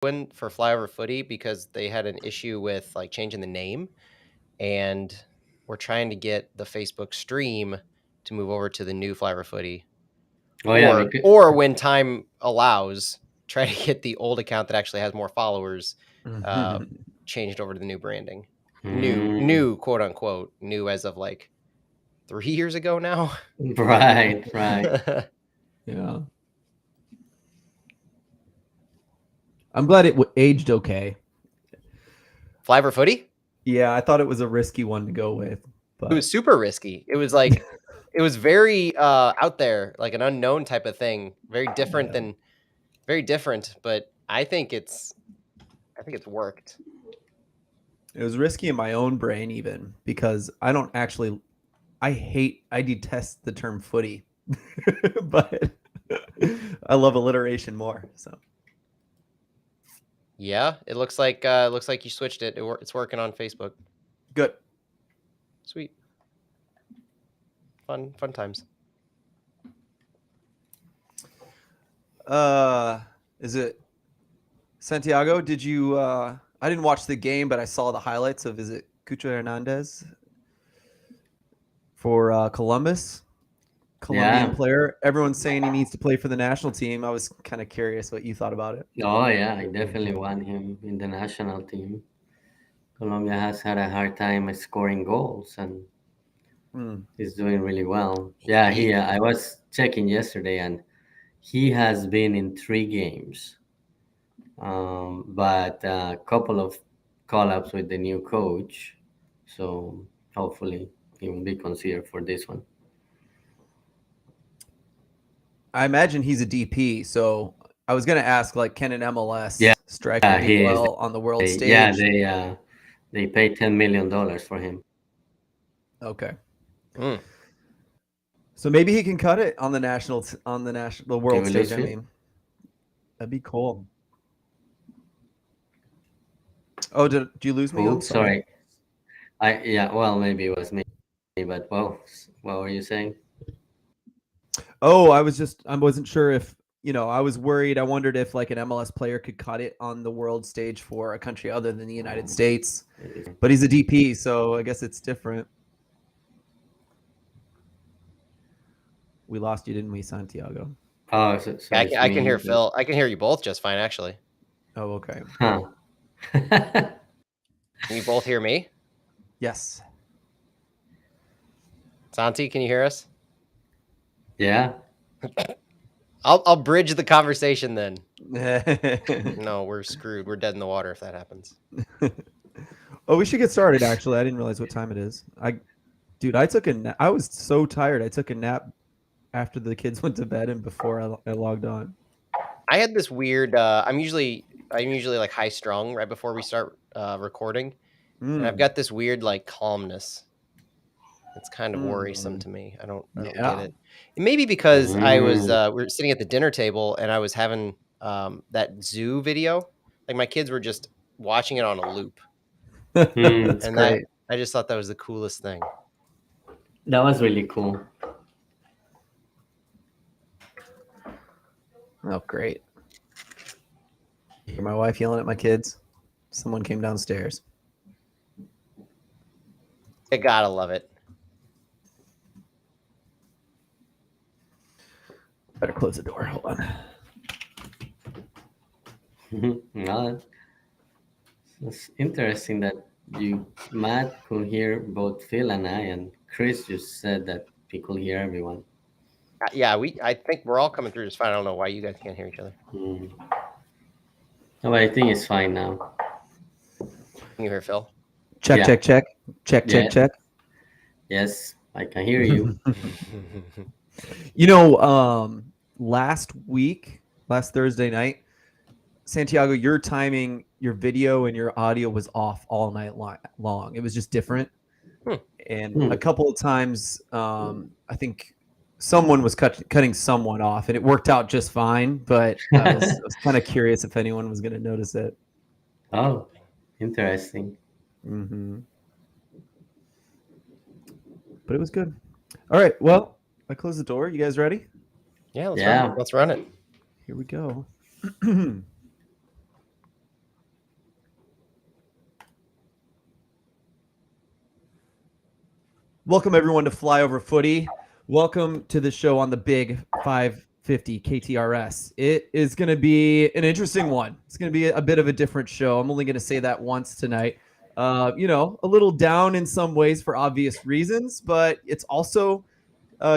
win for Flyover Footy because they had an issue with like changing the name, and we're trying to get the Facebook stream to move over to the new Flyover Footy. Oh yeah, Or when time allows, try to get the old account that actually has more followers changed over to the new branding. New quote unquote, new as of like 3 years ago now. Right. Yeah. I'm glad it aged okay. Flyover Footy? Yeah, I thought it was a risky one to go with. But It was super risky. It was like it was very out there, like an unknown type of thing. Very different, but I think it's worked. It was risky in my own brain even because I detest the term footy, but I love alliteration more. So yeah, it looks like you switched it. It's working on Facebook. Good. Sweet. Fun times. Is it Santiago? Did you? I didn't watch the game, but I saw the highlights of. Is it Cucho Hernandez for Columbus? Colombian player. Everyone's saying he needs to play for the national team. I was kind of curious what you thought about it. Oh yeah, I definitely want him in the national team. Colombia has had a hard time scoring goals, and he's doing really well. Yeah, I was checking yesterday, and he has been in 3 games, but a couple of call-ups with the new coach. So hopefully he will be considered for this one. I imagine he's a DP, so I was going to ask, like, can an MLS striker do well on the world stage? Yeah, they paid $10 million for him. Okay. So maybe he can cut it on the world stage. I mean, that'd be cool. Oh, did you lose me? Oh, sorry. Well, maybe it was me, but well, what were you saying? Oh, I wasn't sure if, I was worried. I wondered if like an MLS player could cut it on the world stage for a country other than the United States. But he's a DP, so I guess it's different. We lost you, didn't we, Santiago? Oh, I can hear Phil. I can hear you both just fine, actually. Oh, okay. Huh. Can you both hear me? Yes. Santi, can you hear us? Yeah. I'll bridge the conversation then. No, we're screwed. We're dead in the water if that happens. Oh, we should get started, actually. I didn't realize what time it is. I was so tired. I took a nap after the kids went to bed and before I logged on. I had this weird I'm usually like high strung right before we start recording. And I've got this weird like calmness. It's kind of worrisome to me. I don't get it. It may be because I was we were sitting at the dinner table and I was having that zoo video. Like my kids were just watching it on a loop. And I just thought that was the coolest thing. That was really cool. Oh, great. My wife yelling at my kids. Someone came downstairs. I gotta love it. Better close the door. Hold on. No, it's interesting that Matt could hear both Phil and I, and Chris just said that he could hear everyone. Yeah, I think we're all coming through just fine. I don't know why you guys can't hear each other. No, but I think it's fine now. Can you hear Phil? Check. Yes, I can hear you. Last Thursday night, Santiago, your timing, your video and your audio was off all night long. It was just different. And a couple of times, I think someone was cutting someone off, and it worked out just fine. But I was kind of curious if anyone was going to notice it. Oh, interesting. But it was good. All right. Well, I close the door. You guys ready? Yeah, let's run it. Here we go. Welcome everyone to Flyover Footy. Welcome to the show on the Big 550 KTRS. It is going to be an interesting one. It's going to be a bit of a different show. I'm only going to say that once tonight. A little down in some ways for obvious reasons, but it's also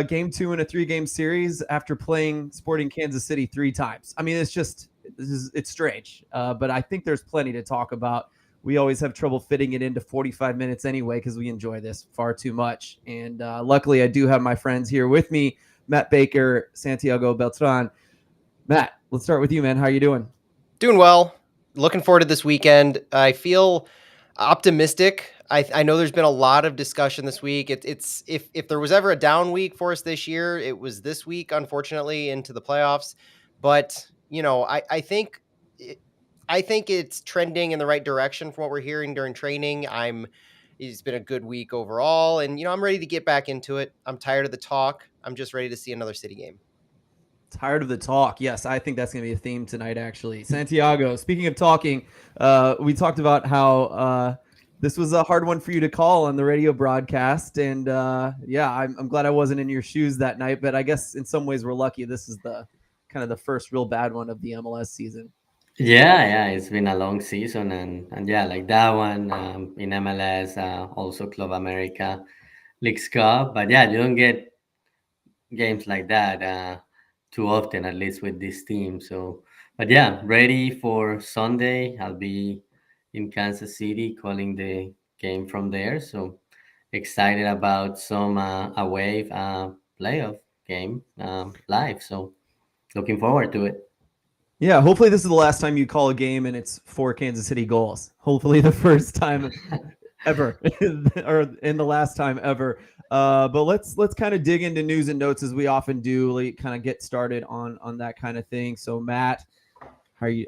game 2 in a 3-game series after playing Sporting Kansas City 3 times. I mean, it's strange, but I think there's plenty to talk about. We always have trouble fitting it into 45 minutes anyway because we enjoy this far too much. And luckily, I do have my friends here with me, Matt Baker, Santiago Beltran. Matt, let's start with you, man. How are you doing? Doing well. Looking forward to this weekend. I feel optimistic. I know there's been a lot of discussion this week. It's if there was ever a down week for us this year, it was this week, unfortunately, into the playoffs. But, I think it's trending in the right direction from what we're hearing during training. It's been a good week overall, and I'm ready to get back into it. I'm tired of the talk. I'm just ready to see another City game. Tired of the talk. Yes, I think that's going to be a theme tonight, actually. Santiago, speaking of talking, we talked about how this was a hard one for you to call on the radio broadcast, and I'm glad I wasn't in your shoes that night, but I guess in some ways we're lucky. This is the kind of the first real bad one of the MLS season. Yeah, it's been a long season, and yeah, like that one in MLS, also Club America, Leagues Cup. But yeah, you don't get games like that too often, at least with this team. So, but yeah, ready for Sunday. I'll be in Kansas City calling the game from there. So excited about some away playoff game live. So looking forward to it. Yeah, hopefully this is the last time you call a game and it's 4 Kansas City goals. Hopefully the first time ever or in the last time ever. But let's kind of dig into news and notes as we often do, like kind of get started on that kind of thing. So Matt, how are you,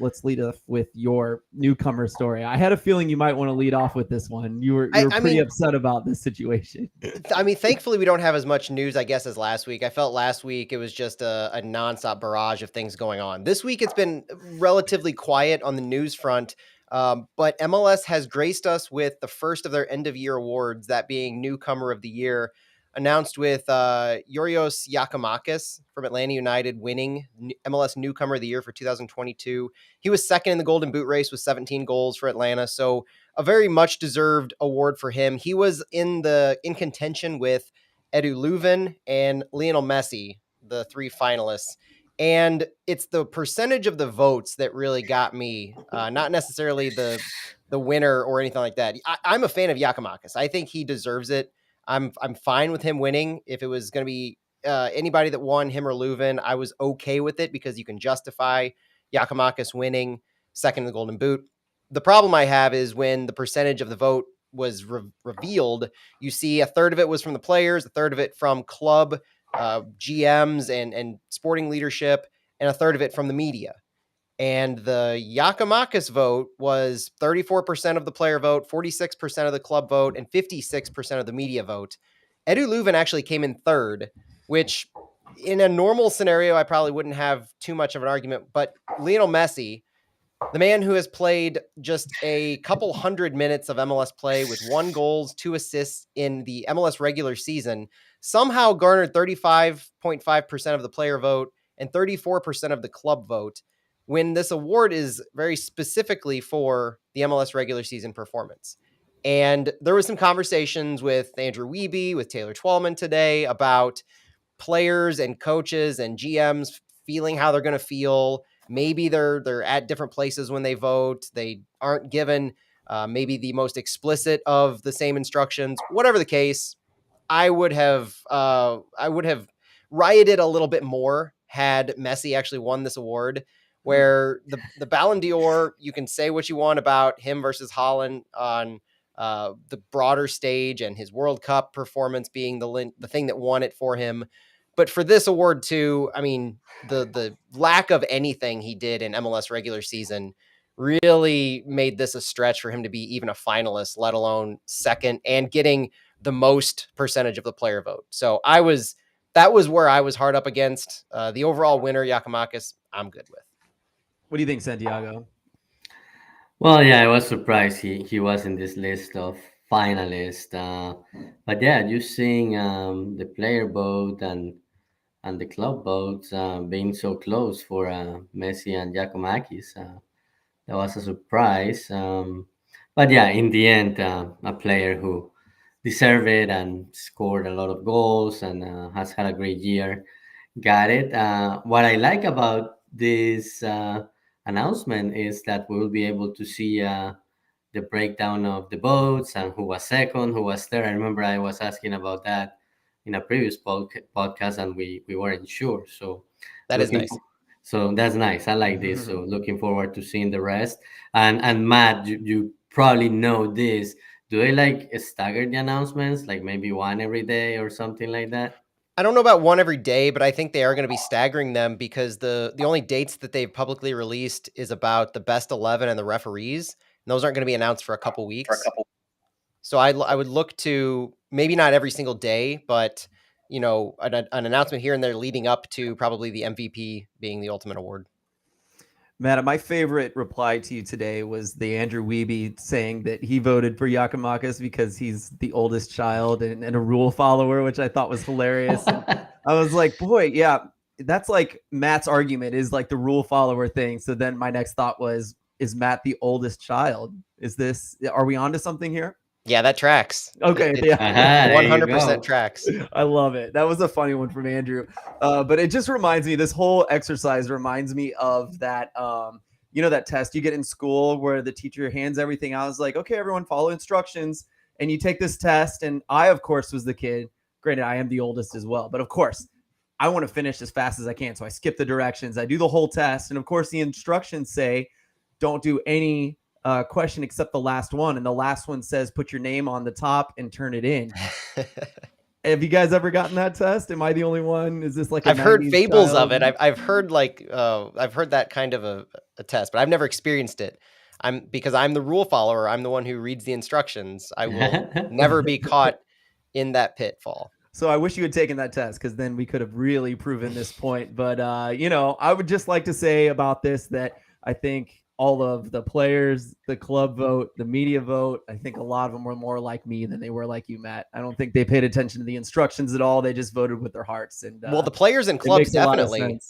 let's lead off with your newcomer story. I had a feeling you might want to lead off with this one. You were pretty upset about this situation. I mean, thankfully we don't have as much news, I guess, as last week. I felt last week it was just a nonstop barrage of things going on. This week it's been relatively quiet on the news front, but MLS has graced us with the first of their end-of-year awards, that being Newcomer of the Year, announced with Yurios Giakoumakis from Atlanta United winning MLS Newcomer of the Year for 2022. He was second in the Golden Boot race with 17 goals for Atlanta, so a very much deserved award for him. He was in contention with Edu Leuven and Lionel Messi, the 3 finalists. And it's the percentage of the votes that really got me, not necessarily the winner or anything like that. I'm a fan of Giakoumakis. I think he deserves it. I'm fine with him winning. If it was going to be anybody that won, him or Leuven, I was okay with it because you can justify Giakoumakis winning second in the Golden Boot. The problem I have is when the percentage of the vote was revealed, you see a third of it was from the players, a third of it from club GMs and sporting leadership, and a third of it from the media. And the Giakoumakis vote was 34% of the player vote, 46% of the club vote, and 56% of the media vote. Edu Leuven actually came in third, which in a normal scenario, I probably wouldn't have too much of an argument. But Lionel Messi, the man who has played just a couple hundred minutes of MLS play with 1 goal, 2 assists in the MLS regular season, somehow garnered 35.5% of the player vote and 34% of the club vote, when this award is very specifically for the MLS regular season performance. And there was some conversations with Andrew Wiebe, with Taylor Twellman today about players and coaches and GMs feeling how they're going to feel. Maybe they're at different places when they vote. They aren't given maybe the most explicit of the same instructions. Whatever the case, I would have rioted a little bit more had Messi actually won this award, where the Ballon d'Or, you can say what you want about him versus Haaland on the broader stage and his World Cup performance being the thing that won it for him. But for this award too, I mean, the lack of anything he did in MLS regular season really made this a stretch for him to be even a finalist, let alone second, and getting the most percentage of the player vote. So that was where I was hard up against. The overall winner, Giakoumakis, I'm good with. What do you think, Santiago? Well, yeah, I was surprised he was in this list of finalist. But yeah, just seeing the player vote and the club votes being so close for Messi and Giacomakis, that was a surprise. But yeah, in the end, a player who deserved it and scored a lot of goals and has had a great year got it. What I like about this announcement is that we will be able to see the breakdown of the votes and who was second, who was third. I remember I was asking about that in a previous podcast, and we weren't sure. So That is nice. So that's nice. I like this. So looking forward to seeing the rest. And Matt, you probably know this. Do they like stagger the announcements, like maybe one every day or something like that? I don't know about one every day, but I think they are going to be staggering them because the only dates that they've publicly released is about the best 11 and the referees, and those aren't going to be announced for a couple weeks. So I would look to maybe not every single day, but you know, an announcement here and there leading up to probably the MVP being the ultimate award. Matt, my favorite reply to you today was the Andrew Wiebe saying that he voted for Giacomakis because he's the oldest child and a rule follower, which I thought was hilarious. I was like, boy, yeah, that's like Matt's argument is like the rule follower thing. So then my next thought was, is Matt the oldest child? Are we onto something here? Yeah, that tracks. Okay, yeah, 100% tracks. I love it. That was a funny one from Andrew. But it just reminds me, this whole exercise reminds me of that, you know, that test you get in school where the teacher hands everything out. It's like, okay, everyone follow instructions. And you take this test. And I, of course, was the kid. Granted, I am the oldest as well. But of course, I want to finish as fast as I can. So I skip the directions. I do the whole test. And of course, the instructions say, don't do any question except the last one, and the last one says put your name on the top and turn it in. Have you guys ever gotten that test? Am I the only one? Is this like I've heard fables of it. I've heard like I've heard that kind of a test, but I've never experienced it. Because I'm the rule follower. I'm the one who reads the instructions. I will never be caught in that pitfall. So I wish you had taken that test, because then we could have really proven this point. But you know, I would just like to say about this that I think all of the players, the club vote, the media vote, I think a lot of them were more like me than they were like you, Matt. I don't think they paid attention to the instructions at all. They just voted with their hearts. And well, the players and clubs definitely,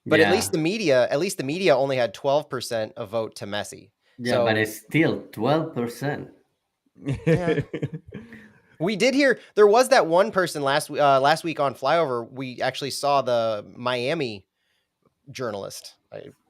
but yeah. at least the media only had 12% of vote to Messi. Yeah, so, but it's still 12%. Yeah. We did hear there was that one person last week on Flyover. We actually saw the Miami journalist,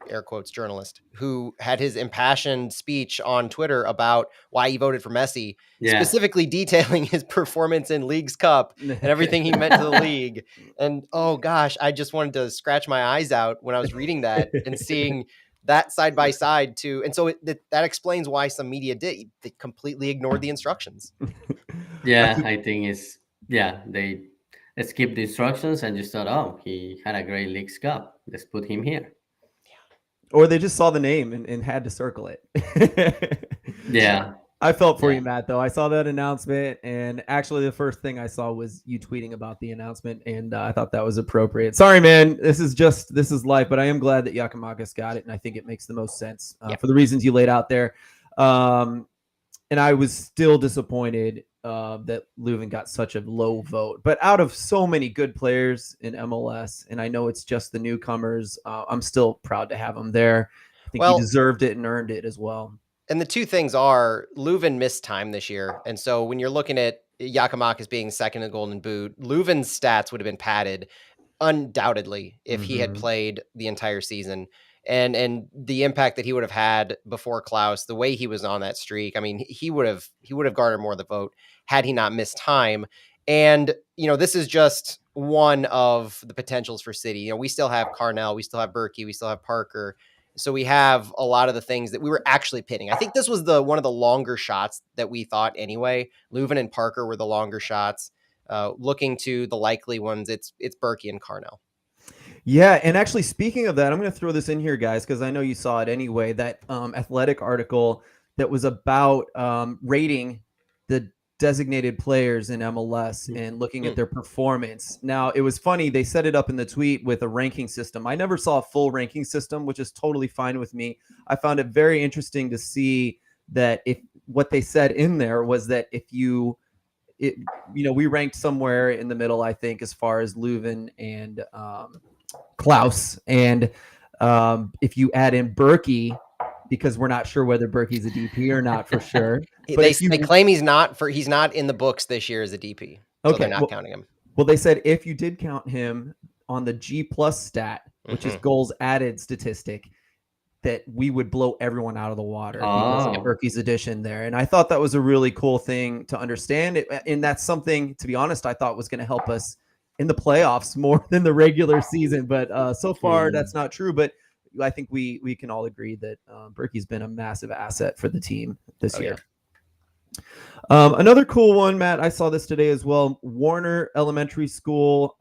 air quotes journalist, who had his impassioned speech on Twitter about why he voted for Messi, specifically detailing his performance in League's Cup and everything he meant to the league. And oh gosh, I just wanted to scratch my eyes out when I was reading that and seeing that side by side too. And so that explains why some media they completely ignored the instructions. Yeah, I think they skipped the instructions and just thought, oh, he had a great League's Cup. Let's put him here. Or they just saw the name and had to circle it. Yeah. I felt for you, Matt, though. I saw that announcement, and actually the first thing I saw was you tweeting about the announcement, and I thought that was appropriate. Sorry, man. This is life, but I am glad that Giacomakis got it, and I think it makes the most sense for the reasons you laid out there. And I was still disappointed that Leuven got such a low vote. But out of so many good players in MLS, and I know it's just the newcomers, I'm still proud to have him there. I think he deserved it and earned it as well. And the two things are Leuven missed time this year. And so when you're looking at Giacomakis being second in the Golden Boot, Leuven's stats would have been padded undoubtedly if he had played the entire season. And the impact that he would have had before Klaus, the way he was on that streak, I mean, he would have garnered more of the vote had he not missed time. And, you know, this is just one of the potentials for City. You know, we still have Carnell, we still have Berkey, we still have Parker. So we have a lot of the things that we were actually pitting. I think this was one of the longer shots that we thought anyway. Leuven and Parker were the longer shots. Looking to the likely ones, it's Berkey and Carnell. Yeah, and actually, speaking of that, I'm going to throw this in here, guys, because I know you saw it anyway. That Athletic article that was about rating the designated players in MLS and looking at their performance. Now, it was funny. They set it up in the tweet with a ranking system. I never saw a full ranking system, which is totally fine with me. I found it very interesting to see that if what they said in there was that if we ranked somewhere in the middle, I think, as far as Leuven and Klaus. And if you add in Berkey, because we're not sure whether Berkey's a DP or not for sure. But they claim he's not in the books this year as a DP. So okay, they're not counting him. Well, they said if you did count him on the G+ stat, which is goals added statistic, that we would blow everyone out of the water because of Berkey's addition there. And I thought that was a really cool thing to understand. And that's something, to be honest, I thought was going to help us in the playoffs more than the regular season. But so far, that's not true. But I think we can all agree that Berkey's been a massive asset for the team this year. Yeah. Another cool one, Matt, I saw this today as well. Warner Elementary School,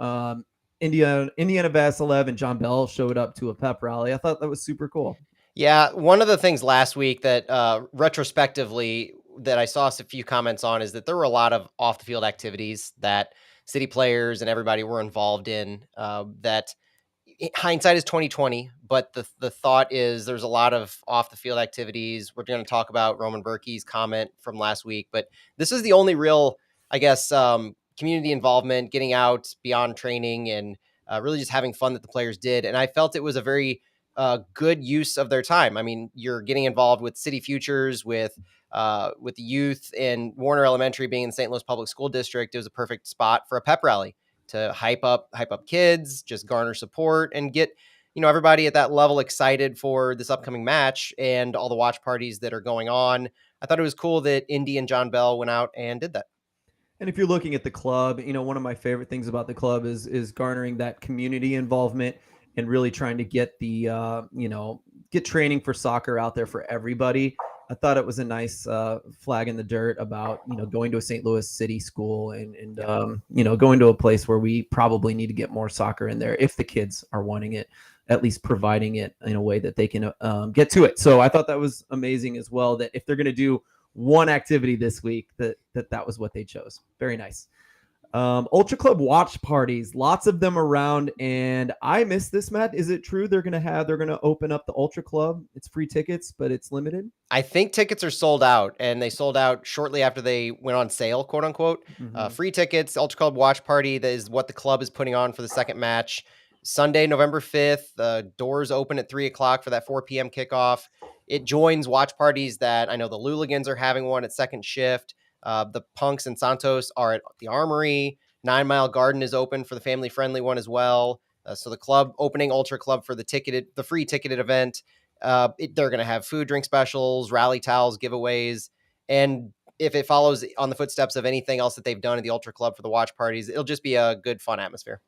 Indiana Vasilev and John Bell showed up to a pep rally. I thought that was super cool. Yeah, one of the things last week that retrospectively that I saw a few comments on is that there were a lot of off the field activities that city players and everybody were involved in. That hindsight is 2020, but the thought is there's a lot of off the field activities. We're going to talk about Roman Berkey's comment from last week, but this is the only real, I guess, community involvement, getting out beyond training and really just having fun that the players did. And I felt it was a very good use of their time. I mean, you're getting involved with City Futures, with the youth, and Warner Elementary being in the St. Louis Public School District, it was a perfect spot for a pep rally to hype up kids, just garner support and get, everybody at that level excited for this upcoming match and all the watch parties that are going on. I thought it was cool that Indy and John Bell went out and did that. And if you're looking at the club, one of my favorite things about the club is garnering that community involvement and really trying to get the, get training for soccer out there for everybody. I thought it was a nice flag in the dirt about, going to a St. Louis City school and going to a place where we probably need to get more soccer in there if the kids are wanting it, at least providing it in a way that they can get to it. So I thought that was amazing as well, that if they're going to do one activity this week, that was what they chose. Very nice. Ultra Club watch parties, lots of them around, and I missed this, Matt. Is it true they're going to open up the Ultra Club? It's free tickets, but it's limited. I think tickets are sold out, and they sold out shortly after they went on sale, quote unquote. Free tickets, Ultra Club watch party. That is what the club is putting on for the second match. Sunday, November 5th. The doors open at 3:00 for that 4 p.m. kickoff. It joins watch parties that I know the Luligans are having one at second shift. The Punks and Santos are at the Armory. 9 Mile Garden is open for the family-friendly one as well. So the club opening Ultra Club for the free ticketed event. They're going to have food, drink specials, rally towels, giveaways. And if it follows on the footsteps of anything else that they've done at the Ultra Club for the watch parties, it'll just be a good, fun atmosphere.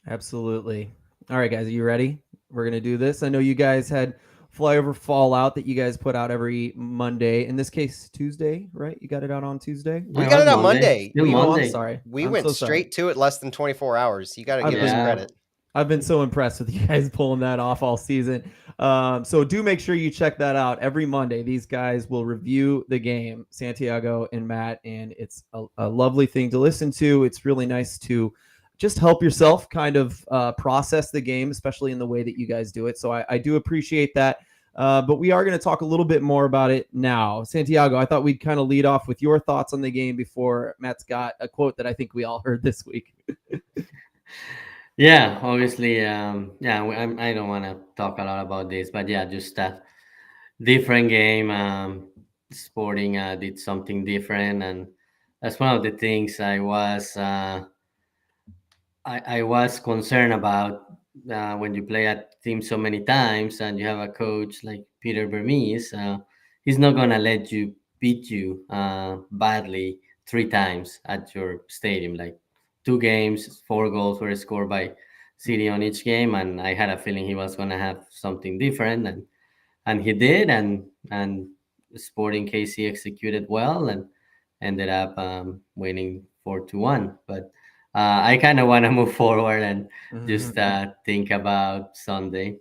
Absolutely. All right, guys, are you ready? We're going to do this. I know you guys had Flyover Fallout that you guys put out every Monday. In this case, Tuesday, right? You got it out on Tuesday? We got it on Monday. I'm sorry. We went straight to it less than 24 hours. You got to give us credit. I've been so impressed with you guys pulling that off all season. So do make sure you check that out. Every Monday, these guys will review the game, Santiago and Matt, and it's a lovely thing to listen to. It's really nice to just help yourself kind of process the game, especially in the way that you guys do it. So I do appreciate that. But we are going to talk a little bit more about it now. Santiago, I thought we'd kind of lead off with your thoughts on the game before Matt's got a quote that I think we all heard this week. Yeah, obviously. I don't want to talk a lot about this, but yeah, just a different game. Sporting did something different, and that's one of the things I was concerned about when you play a team so many times and you have a coach like Peter Vermes. He's not going to let you beat you badly 3 times at your stadium. Like 2 games, 4 goals were scored by City on each game, and I had a feeling he was going to have something different, and he did, and Sporting KC executed well and ended up winning 4-1. But I kind of want to move forward and just think about Sunday.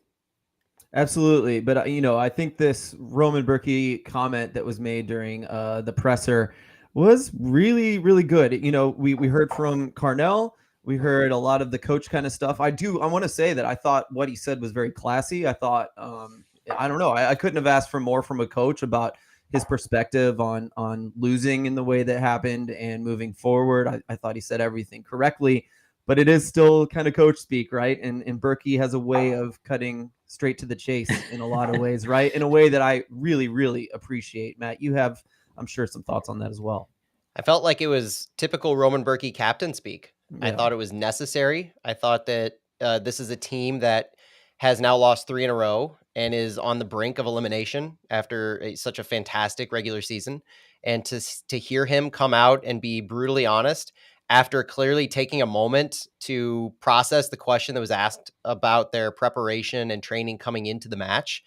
Absolutely. But, I think this Roman Berkey comment that was made during the presser was really, really good. We heard from Carnell. We heard a lot of the coach kind of stuff. I want to say that I thought what he said was very classy. I thought, I don't know, I couldn't have asked for more from a coach about his perspective on losing in the way that happened and moving forward. I thought he said everything correctly, but it is still kind of coach speak, right? And Berkey has a way of cutting straight to the chase in a lot of ways, right? In a way that I really, really appreciate. Matt, you have, I'm sure, some thoughts on that as well. I felt like it was typical Roman Berkey captain speak. Yeah. I thought it was necessary. I thought that this is a team that has now lost 3 in a row and is on the brink of elimination after such a fantastic regular season. And to hear him come out and be brutally honest after clearly taking a moment to process the question that was asked about their preparation and training coming into the match.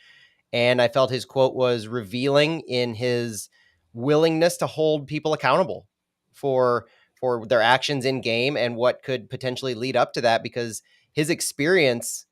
And I felt his quote was revealing in his willingness to hold people accountable for their actions in game and what could potentially lead up to that, because his experience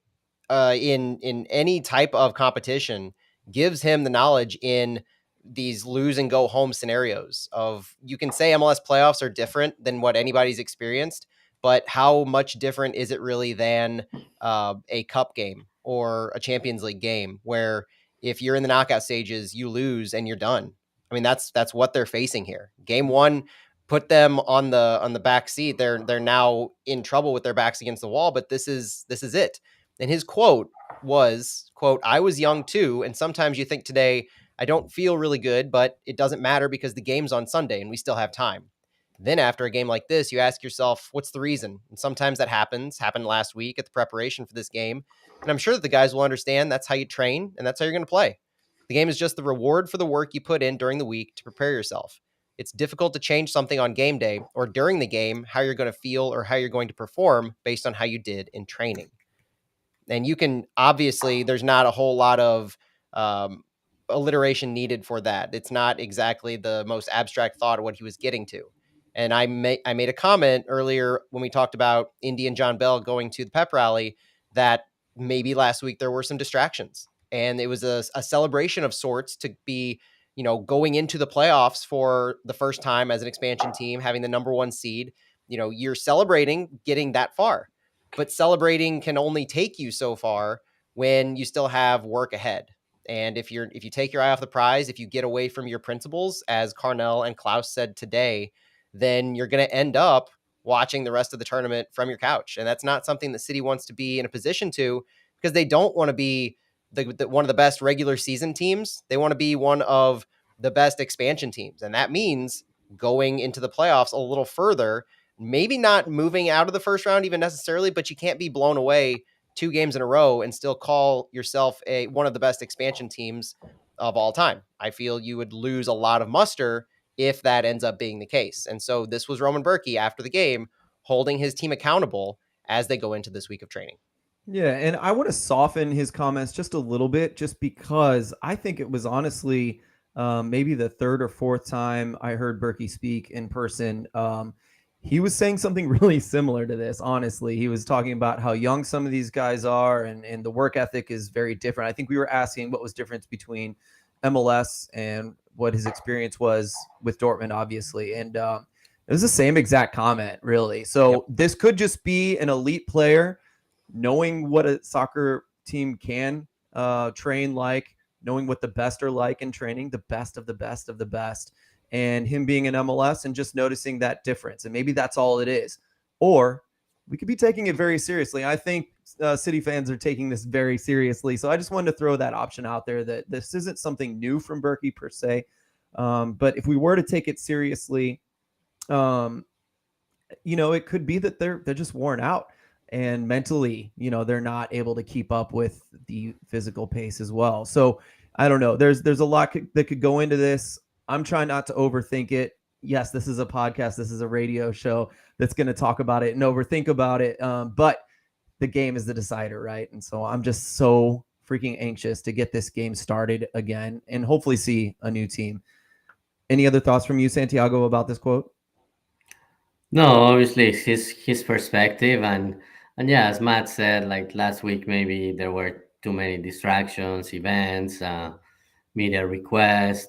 in any type of competition gives him the knowledge in these lose and go home scenarios of, you can say MLS playoffs are different than what anybody's experienced, but how much different is it really than a cup game or a Champions League game where if you're in the knockout stages, you lose and you're done. I mean, that's what they're facing here. Game 1 put them on the back seat. They're now in trouble with their backs against the wall, but this is it. And his quote was, quote, "I was young too, and sometimes you think today, I don't feel really good, but it doesn't matter because the game's on Sunday and we still have time." Then after a game like this, you ask yourself, what's the reason? And sometimes that happened last week at the preparation for this game. And I'm sure that the guys will understand that's how you train and that's how you're going to play. The game is just the reward for the work you put in during the week to prepare yourself. It's difficult to change something on game day or during the game, how you're going to feel or how you're going to perform based on how you did in training. And you can, obviously, there's not a whole lot of alliteration needed for that. It's not exactly the most abstract thought of what he was getting to. And I made a comment earlier when we talked about Indy and John Bell going to the pep rally that maybe last week there were some distractions. And it was a celebration of sorts to be, going into the playoffs for the first time as an expansion team, having the number 1 seed. You're celebrating getting that far. But celebrating can only take you so far when you still have work ahead. And if you take your eye off the prize, if you get away from your principles, as Carnell and Klaus said today, then you're going to end up watching the rest of the tournament from your couch. And that's not something that City wants to be in a position to, because they don't want to be one of the best regular season teams. They want to be one of the best expansion teams. And that means going into the playoffs a little further, maybe not moving out of the first round even necessarily, but you can't be blown away 2 games in a row and still call yourself one of the best expansion teams of all time. I feel you would lose a lot of muster if that ends up being the case. And so this was Roman Berkey after the game holding his team accountable as they go into this week of training. Yeah, and I want to soften his comments just a little bit, just because I think it was honestly maybe the 3rd or 4th time I heard Berkey speak in person. He was saying something really similar to this, honestly. He was talking about how young some of these guys are and the work ethic is very different. I think we were asking what was difference between MLS and what his experience was with Dortmund, obviously. And it was the same exact comment, really. So This could just be an elite player knowing what a soccer team can train like, knowing what the best are like in training, the best of the best of the best, and him being in MLS and just noticing that difference. And maybe that's all it is. Or we could be taking it very seriously. I think City fans are taking this very seriously. So I just wanted to throw that option out there that this isn't something new from Berkey per se. But if we were to take it seriously, it could be that they're just worn out. And mentally, they're not able to keep up with the physical pace as well. So I don't know. There's a lot that could go into this. I'm trying not to overthink it. Yes, this is a podcast. This is a radio show that's going to talk about it and overthink about it. But the game is the decider, right? And so I'm just so freaking anxious to get this game started again and hopefully see a new team. Any other thoughts from you, Santiago, about this quote? No, obviously it's his perspective, and yeah, as Matt said, like last week, maybe there were too many distractions, events, media requests,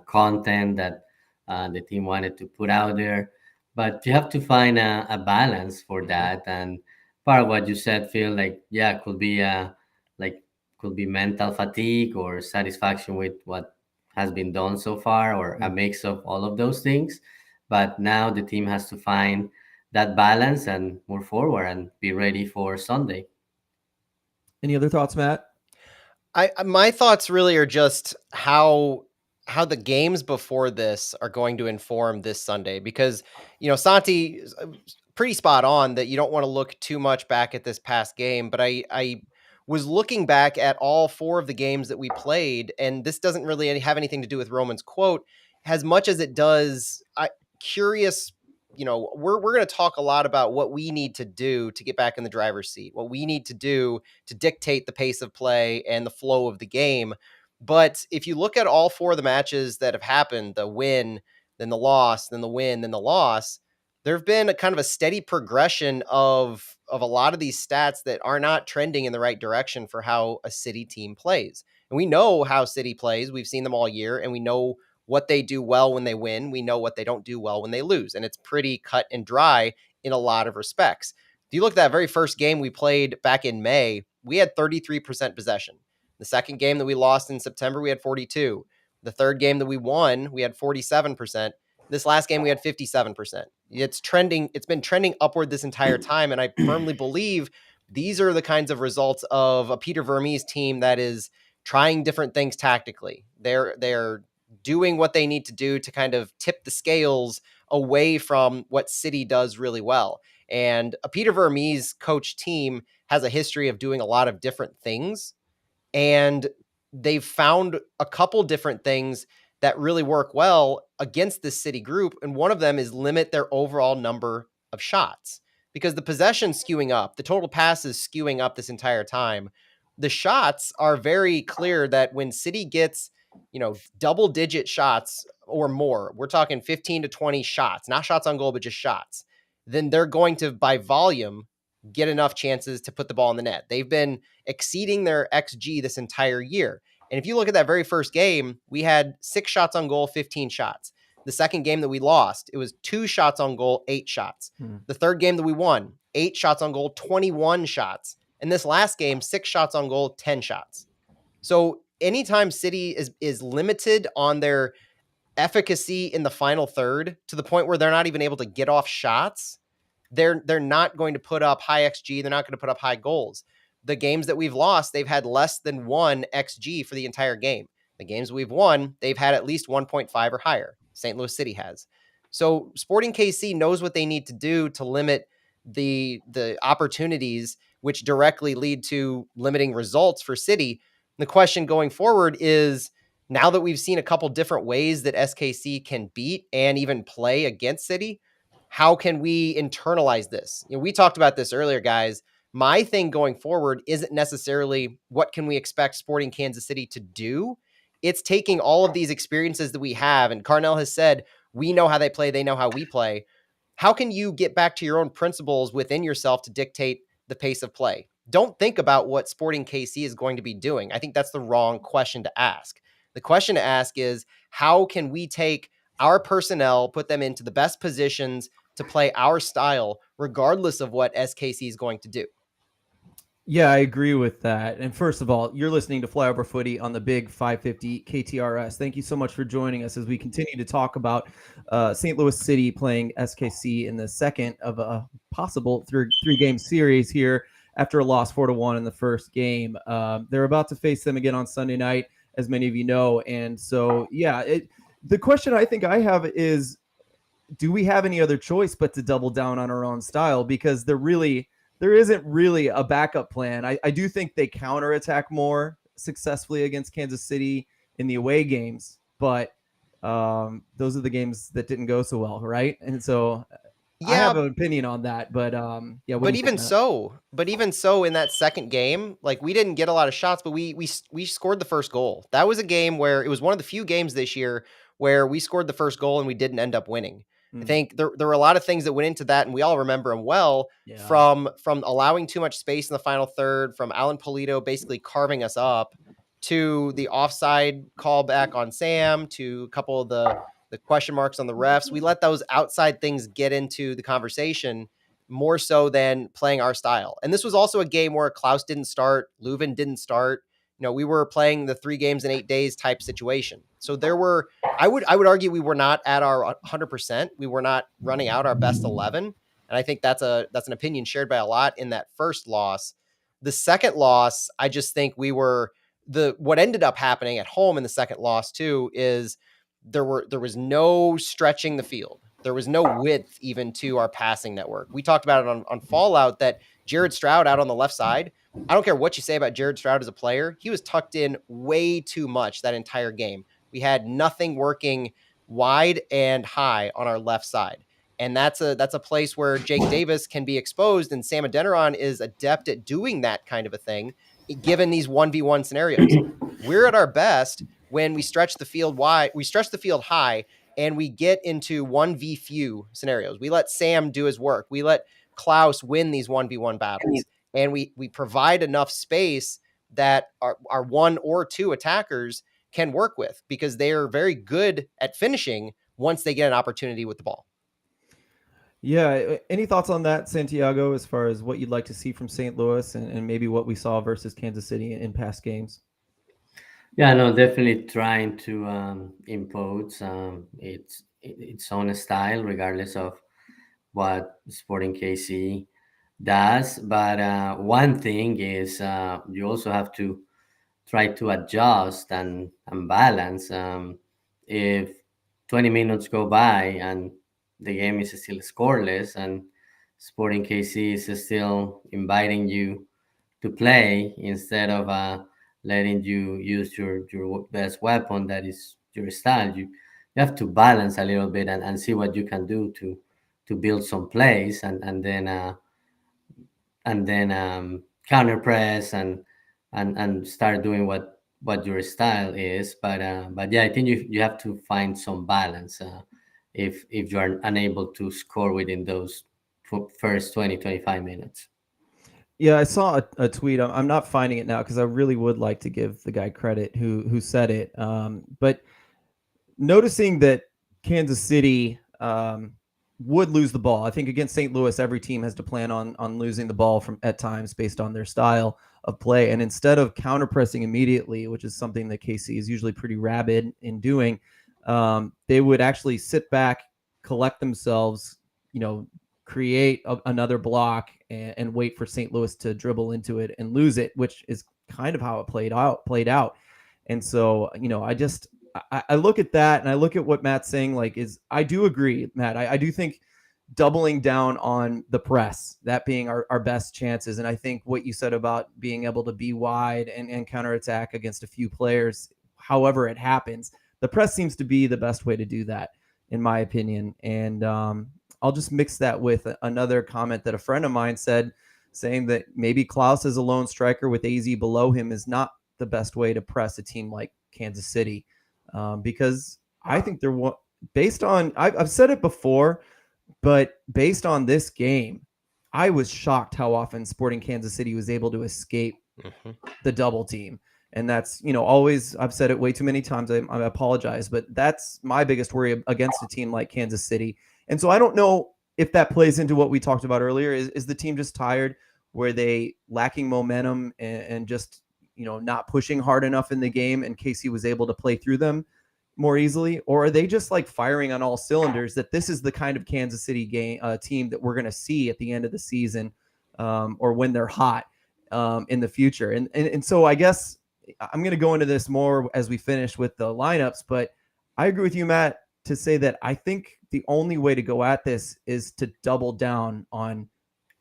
content that the team wanted to put out there. But you have to find a balance for that. And part of what you said, Phil, like, yeah, could be mental fatigue or satisfaction with what has been done so far, or a mix of all of those things. But now the team has to find that balance and move forward and be ready for Sunday. Any other thoughts, Matt? My thoughts really are just how the games before this are going to inform this Sunday, because Santi is pretty spot on that you don't want to look too much back at this past game, but I was looking back at all 4 of the games that we played, and this doesn't really have anything to do with Roman's quote as much as it does. Curious, we're going to talk a lot about what we need to do to get back in the driver's seat, what we need to do to dictate the pace of play and the flow of the game. But if you look at all 4 of the matches that have happened, the win, then the loss, then the win, then the loss, there have been a kind of a steady progression of a lot of these stats that are not trending in the right direction for how a City team plays. And we know how City plays. We've seen them all year, and we know what they do well when they win. We know what they don't do well when they lose. And it's pretty cut and dry in a lot of respects. If you look at that very first game we played back in May, we had 33% possession. The second game that we lost in September, we had 42. The third game that we won, we had 47%. This last game, we had 57%. It's been trending upward this entire time. And I firmly believe these are the kinds of results of a Peter Vermes team that is trying different things tactically. They're doing what they need to do to kind of tip the scales away from what City does really well. And a Peter Vermes coach team has a history of doing a lot of different things. And they've found a couple different things that really work well against this City group. And one of them is limit their overall number of shots, because the possession skewing up, the total passes skewing up this entire time. The shots are very clear that when City gets, double digit shots or more, we're talking 15 to 20 shots, not shots on goal, but just shots, then they're going to, by volume, get enough chances to put the ball in the net. They've been exceeding their XG this entire year. And if you look at that very first game, we had 6 shots on goal, 15 shots. The second game that we lost, it was 2 shots on goal, 8 shots. The third game that we won, 8 shots on goal, 21 shots. And this last game, 6 shots on goal, 10 shots. So anytime City is limited on their efficacy in the final third to the point where they're not even able to get off shots, they're not going to put up high XG. They're not going to put up high goals. The games that we've lost, they've had less than 1 XG for the entire game. The games we've won, they've had at least 1.5 or higher. St. Louis City has. So Sporting KC knows what they need to do to limit the opportunities, which directly lead to limiting results for City. The question going forward is, now that we've seen a couple different ways that SKC can beat and even play against City, how can we internalize this? We talked about this earlier, guys. My thing going forward isn't necessarily what can we expect Sporting Kansas City to do. It's taking all of these experiences that we have, and Carnell has said, we know how they play, they know how we play. How can you get back to your own principles within yourself to dictate the pace of play? Don't think about what Sporting KC is going to be doing. I think that's the wrong question to ask. The question to ask is, how can we take our personnel, put them into the best positions to play our style, regardless of what SKC is going to do? Yeah, I agree with that. And first of all, you're listening to Flyover Footy on the Big 550 KTRS. Thank you so much for joining us as we continue to talk about St. Louis City playing SKC in the second of a possible three-game series here after a loss 4-1 in the first game. They're about to face them again on Sunday night, as many of you know. And so, yeah, the question I think I have is, do we have any other choice but to double down on our own style? Because there isn't really a backup plan. I do think they counterattack more successfully against Kansas City in the away games, but those are the games that didn't go so well, right? And so I have an opinion on that, but yeah. But even so, in that second game, like, we didn't get a lot of shots, but we scored the first goal. That was a game where it was one of the few games this year where we scored the first goal and we didn't end up winning. I think there were a lot of things that went into that, and we all remember them well, from allowing too much space in the final third, from Alan Polito basically carving us up, to the offside callback on Sam, to a couple of the question marks on the refs. We let those outside things get into the conversation more so than playing our style. And this was also a game where Klaus didn't start, Leuven didn't start. we were playing the 3 games in 8 days type situation. So I would argue we were not at our 100%. We were not running out our best 11. And I think that's an opinion shared by a lot in that first loss. The second loss, I just think what ended up happening at home in the second loss too is there was no stretching the field. There was no width even to our passing network. We talked about it on Fallout that Jared Stroud out on the left side. I don't care what you say about Jared Stroud as a player. He was tucked in way too much that entire game. We had nothing working wide and high on our left side. And that's a place where Jake Davis can be exposed, and Sam Adeniran is adept at doing that kind of a thing, given these 1v1 scenarios. We're at our best when we stretch the field wide, we stretch the field high, and we get into 1v few scenarios. We let Sam do his work. We let Klaus win these 1v1 battles. And we provide enough space that our 1 or 2 attackers can work with, because they are very good at finishing once they get an opportunity with the ball. Yeah. Any thoughts on that, Santiago, as far as what you'd like to see from St. Louis and maybe what we saw versus Kansas City in past games? Yeah, no, definitely trying to impose its own style, regardless of what Sporting KC does. But one thing is you also have to try to adjust and balance. If 20 minutes go by and the game is still scoreless and Sporting KC is still inviting you to play instead of letting you use your best weapon, that is your style, you have to balance a little bit and see what you can do to build some plays and then counter press and start doing what your style is. But yeah, I think you have to find some balance if you are unable to score within those first 20-25 minutes. Yeah, I saw a tweet. I'm not finding it now because I really would like to give the guy credit who said it. But noticing that Kansas City would lose the ball. I think against St. Louis, every team has to plan on losing the ball at times based on their style of play. And instead of counter pressing immediately, which is something that KC is usually pretty rabid in doing, they would actually sit back, collect themselves, create another block and wait for St. Louis to dribble into it and lose it, which is kind of how it played out. And so, I look at that and I look at what Matt's saying, I do agree, Matt. I do think doubling down on the press, that being our best chances. And I think what you said about being able to be wide and counterattack against a few players, however it happens, the press seems to be the best way to do that, in my opinion. And I'll just mix that with another comment that a friend of mine said, saying that maybe Klaus as a lone striker with AZ below him is not the best way to press a team like Kansas City. Because I think based on, I've said it before, but based on this game, I was shocked how often Sporting Kansas City was able to escape the double team. And that's, always, I've said it way too many times. I apologize, but that's my biggest worry against a team like Kansas City. And so I don't know if that plays into what we talked about earlier. Is the team just tired? Were they lacking momentum and just, not pushing hard enough in the game, and KC was able to play through them more easily? Or are they just firing on all cylinders, that this is the kind of Kansas City team that we're going to see at the end of the season or when they're hot in the future? And so I guess I'm going to go into this more as we finish with the lineups, but I agree with you, Matt, to say that I think the only way to go at this is to double down on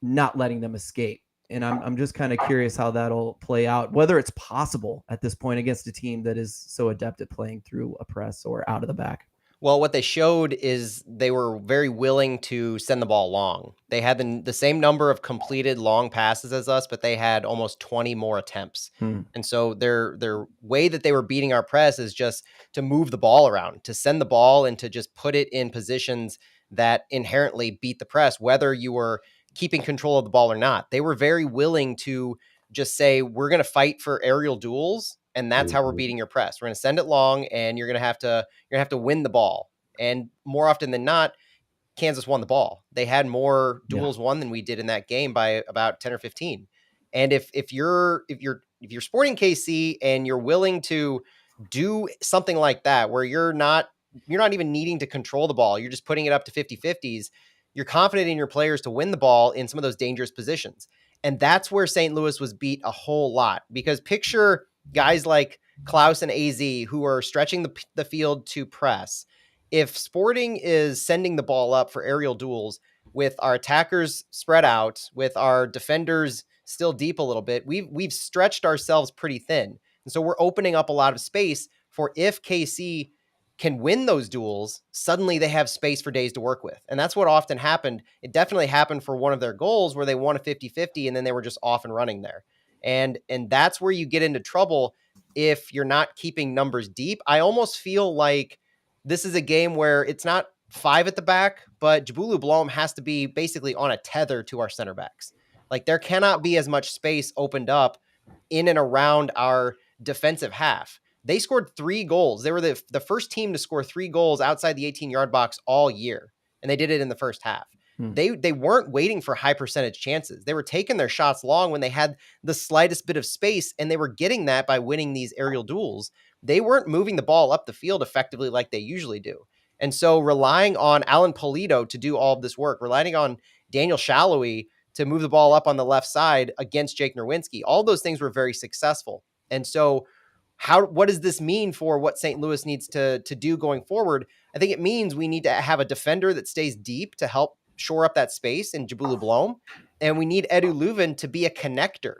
not letting them escape. And I'm just kind of curious how that'll play out, whether it's possible at this point against a team that is so adept at playing through a press or out of the back. Well, what they showed is they were very willing to send the ball long. They had the same number of completed long passes as us, but they had almost 20 more attempts. And so their way that they were beating our press is just to move the ball around, to send the ball and to just put it in positions that inherently beat the press, whether you were keeping control of the ball or not. They were very willing to just say, we're going to fight for aerial duels, and that's how we're beating your press. We're going to send it long, and you're going to have to win the ball. And more often than not, Kansas won the ball. They had more duels won than we did in that game by about 10 or 15. And if you're sporting KC and you're willing to do something like that, where you're not even needing to control the ball, you're just putting it up to 50-50s, you're confident in your players to win the ball in some of those dangerous positions. And that's where St. Louis was beat a whole lot, because picture guys like Klaus and AZ who are stretching the field to press. If Sporting is sending the ball up for aerial duels with our attackers spread out, with our defenders still deep a little bit, we've stretched ourselves pretty thin. And so we're opening up a lot of space for, if KC can win those duels, suddenly they have space for days to work with. And that's what often happened. It definitely happened for one of their goals where they won a 50-50 and then they were just off and running there. And that's where you get into trouble if you're not keeping numbers deep. I almost feel like this is a game where it's not 5 at the back, but Jabulu Blom has to be basically on a tether to our center backs. Like, there cannot be as much space opened up in and around our defensive half. They scored 3 goals. They were the first team to score 3 goals outside the 18-yard box all year, and they did it in the first half. They weren't waiting for high percentage chances. They were taking their shots long when they had the slightest bit of space, and they were getting that by winning these aerial duels. They weren't moving the ball up the field effectively like they usually do. And so relying on Alan Polito to do all of this work, relying on Daniel Shallowy to move the ball up on the left side against Jake Nerwinski, all those things were very successful. And so what does this mean for what St. Louis needs to do going forward? I think it means we need to have a defender that stays deep to help shore up that space in Jabulu Blom. And we need Edu Leuven to be a connector.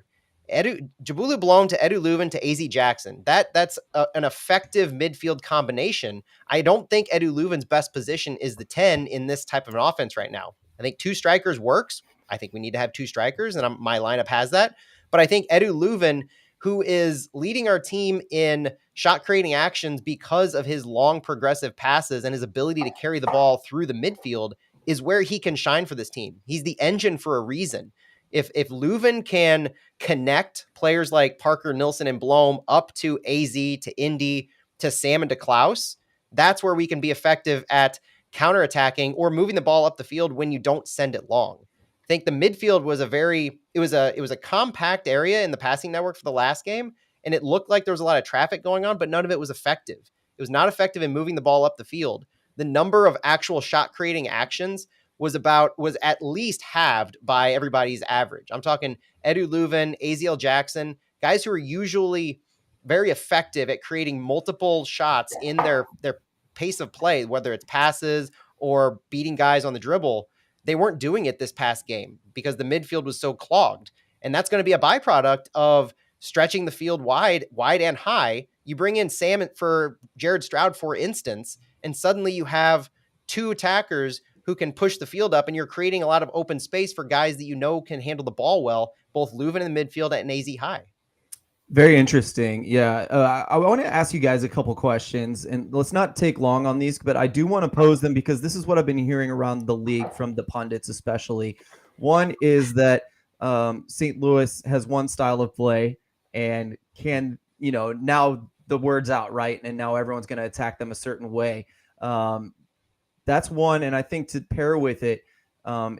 Jabulu Blom to Edu Leuven to AZ Jackson. That's an effective midfield combination. I don't think Edu Leuven's best position is the 10 in this type of an offense right now. I think 2 strikers works. I think we need to have 2 strikers, and my lineup has that. But I think Edu Leuven, who is leading our team in shot creating actions because of his long progressive passes and his ability to carry the ball through the midfield, is where he can shine for this team. He's the engine for a reason. If Leuven can connect players like Parker, Nilsson, and Blom up to AZ, to Indy, to Sam, and to Klaus, that's where we can be effective at counterattacking or moving the ball up the field when you don't send it long. I think the midfield was it was a compact area in the passing network for the last game, and it looked like there was a lot of traffic going on, but none of it was effective. It was not effective in moving the ball up the field. The number of actual shot creating actions was at least halved by everybody's average. I'm talking Edu Leuven, AZL Jackson, guys who are usually very effective at creating multiple shots in their pace of play, whether it's passes or beating guys on the dribble. They weren't doing it this past game because the midfield was so clogged. And that's going to be a byproduct of stretching the field wide and high. You bring in Sam for Jared Stroud, for instance, and suddenly you have 2 attackers who can push the field up, and you're creating a lot of open space for guys that you know can handle the ball well, both Leuven in the midfield and AZ high. Very interesting. Yeah. I want to ask you guys a couple questions, and let's not take long on these, but I do want to pose them because this is what I've been hearing around the league from the pundits, especially. One is that St. Louis has one style of play and can, now the word's out, right? And now everyone's going to attack them a certain way. That's one. And I think to pair with it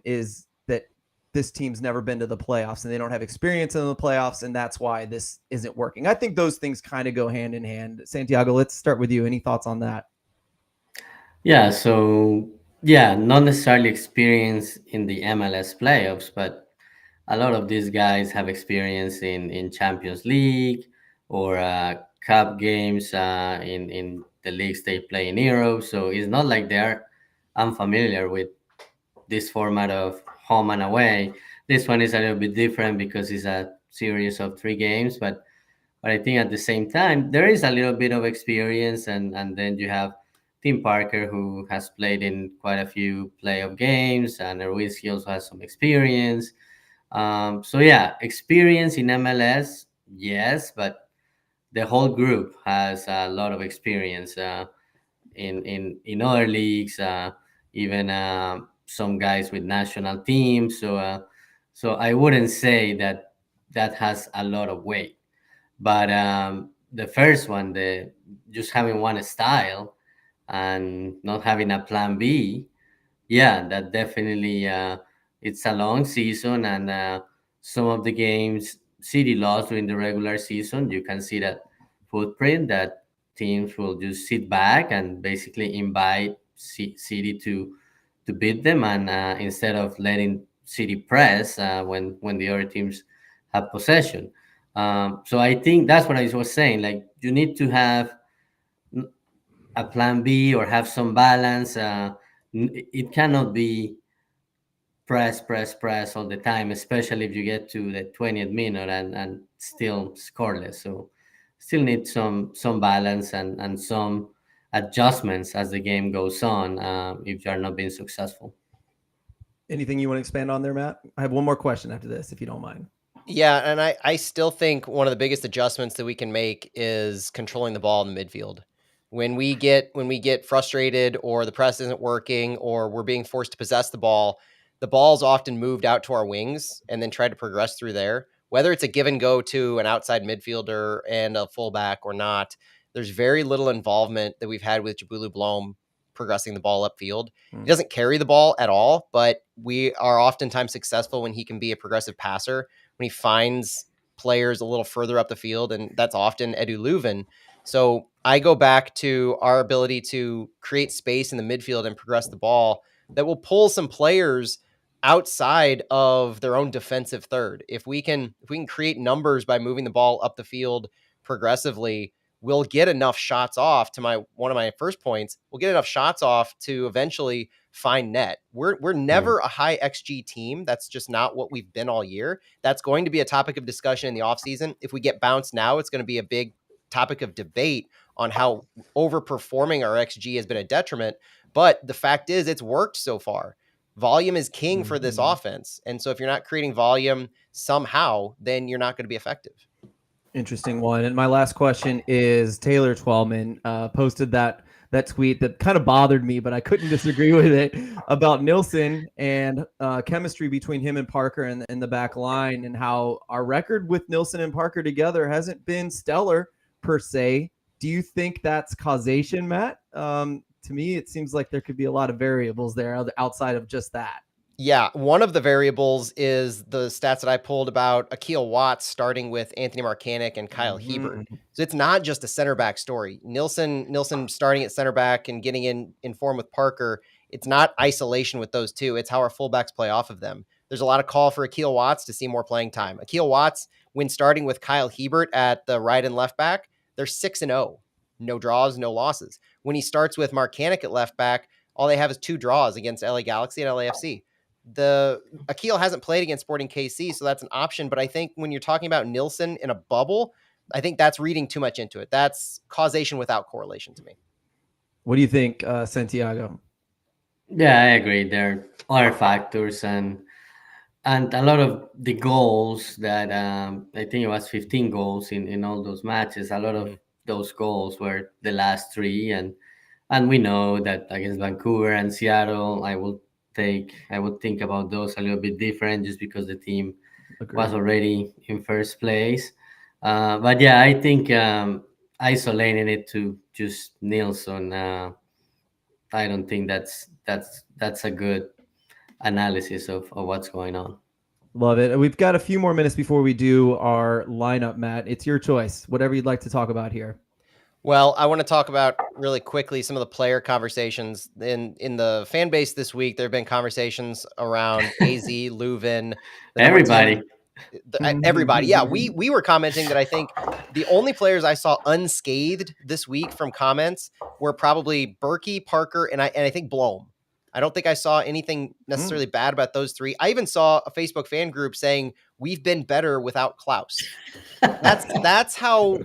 is that this team's never been to the playoffs and they don't have experience in the playoffs. And that's why this isn't working. I think those things kind of go hand in hand. Santiago, let's start with you. Any thoughts on that? Yeah. So, not necessarily experience in the MLS playoffs, but a lot of these guys have experience in Champions League or cup games in the leagues they play in Europe. So it's not like they're unfamiliar with this format of home and away. This one is a little bit different because it's a series of 3 games, but I think at the same time there is a little bit of experience, and then you have Tim Parker, who has played in quite a few playoff games, and Nerwinski also has some experience. Experience in MLS, yes, but the whole group has a lot of experience in other leagues, even some guys with national teams. So I wouldn't say that has a lot of weight. But the first one, the just having one style and not having a plan B, that definitely it's a long season, and some of the games City lost during the regular season, you can see that footprint that teams will just sit back and basically invite City to beat them, and instead of letting City press when the other teams have possession. So I think that's what I was saying. Like, you need to have a plan B or have some balance. It cannot be press all the time, especially if you get to the 20th minute and still scoreless. So still need some balance and some adjustments as the game goes on if you are not being successful. Anything you want to expand on there, Matt? I have one more question after this, if you don't mind. Yeah, and I still think one of the biggest adjustments that we can make is controlling the ball in the midfield. When we get frustrated, or the press isn't working, or we're being forced to possess the ball's often moved out to our wings and then try to progress through there. Whether it's a give and go to an outside midfielder and a fullback or not, there's very little involvement that we've had with Jabulu Blom progressing the ball upfield. He doesn't carry the ball at all, but we are oftentimes successful when he can be a progressive passer, when he finds players a little further up the field, and that's often Edu Leuven. So I go back to our ability to create space in the midfield and progress the ball that will pull some players outside of their own defensive third. If we can create numbers by moving the ball up the field progressively, we'll get enough shots off, to one of my first points, we'll get enough shots off to eventually find net. We're never a high XG team. That's just not what we've been all year. That's going to be a topic of discussion in the offseason. If we get bounced now, it's going to be a big topic of debate on how overperforming our XG has been a detriment. But the fact is, it's worked so far. Volume is king for this offense. And so if you're not creating volume somehow, then you're not going to be effective. Interesting one. And my last question is, Taylor Twellman posted that tweet that kind of bothered me, but I couldn't disagree with it, about Nilsson and chemistry between him and Parker in the back line, and how our record with Nilsson and Parker together hasn't been stellar per se. Do you think that's causation, Matt? To me, it seems like there could be a lot of variables there outside of just that. Yeah, one of the variables is the stats that I pulled about Akil Watts starting with Anthony Marcanic and Kyle Hebert. So it's not just a center back story. Nilsson starting at center back and getting in form with Parker. It's not isolation with those two. It's how our fullbacks play off of them. There's a lot of call for Akil Watts to see more playing time. Akil Watts, when starting with Kyle Hebert at the right and left back, they're 6-0. No draws, no losses. When he starts with Marcanic at left back, all they have is 2 draws against LA Galaxy and LAFC. Akil hasn't played against Sporting KC, so that's an option. But I think when you're talking about Nilsson in a bubble, I think that's reading too much into it. That's causation without correlation to me. What do you think, Santiago? Yeah, I agree. There are factors, and a lot of the goals that I think it was 15 goals in all those matches. A lot of those goals were the last 3, and we know that against Vancouver and Seattle, I would think about those a little bit different, just because the team was already in first place. But yeah, I think isolating it to just Nilsson, I don't think that's a good analysis of what's going on. Love it. We've got a few more minutes before we do our lineup, Matt. It's your choice. Whatever you'd like to talk about here. Well, I want to talk about really quickly some of the player conversations in the fan base this week. There have been conversations around AZ, Leuven, everybody. Everybody. Yeah, we were commenting that I think the only players I saw unscathed this week from comments were probably Berkey, Parker, and I think Blom. I don't think I saw anything necessarily bad about those 3. I even saw a Facebook fan group saying we've been better without Klaus. That's how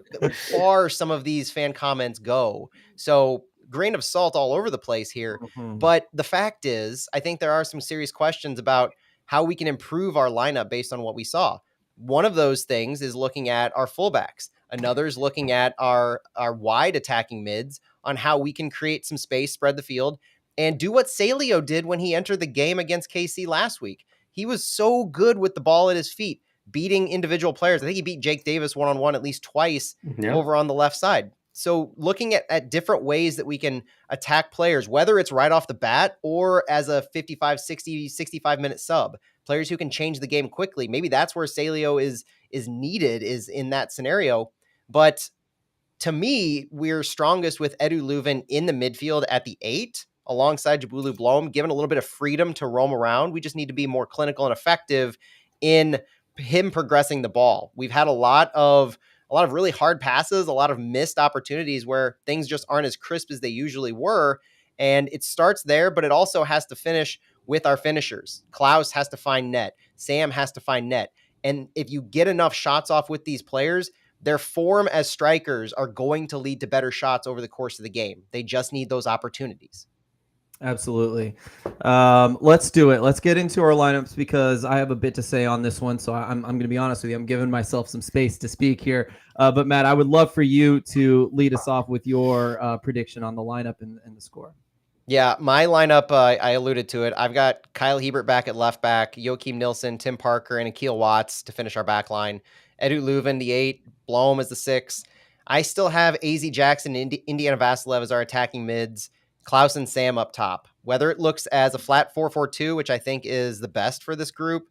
far some of these fan comments go. So grain of salt all over the place here. But the fact is, I think there are some serious questions about how we can improve our lineup based on what we saw. One of those things is looking at our fullbacks. Another is looking at our wide attacking mids on how we can create some space, spread the field, and do what Salio did when he entered the game against KC last week. He was so good with the ball at his feet, beating individual players. I think he beat Jake Davis one-on-one at least twice over on the left side. So looking at different ways that we can attack players, whether it's right off the bat or as a 55, 60, 65-minute sub, players who can change the game quickly. Maybe that's where Celio is needed, is in that scenario. But to me, we're strongest with Edu Leuven in the midfield at the 8 alongside Jabulu Blom, given a little bit of freedom to roam around. We just need to be more clinical and effective in him progressing the ball. We've had a lot of really hard passes, a lot of missed opportunities where things just aren't as crisp as they usually were. And it starts there, but it also has to finish with our finishers. Klaus has to find net. Sam has to find net. And if you get enough shots off with these players, their form as strikers are going to lead to better shots over the course of the game. They just need those opportunities. Absolutely. Let's do it. Let's get into our lineups because I have a bit to say on this one. So I'm going to be honest with you. I'm giving myself some space to speak here. But Matt, I would love for you to lead us off with your prediction on the lineup and the score. Yeah, my lineup, I alluded to it. I've got Kyle Hebert back at left back, Joachim Nilsson, Tim Parker, and Akil Watts to finish our back line. Edu Leuven, the 8, Blom as the 6. I still have AZ Jackson and Indiana Vasilev as our attacking mids, Klaus and Sam up top. Whether it looks as a flat 4-4-2, which I think is the best for this group,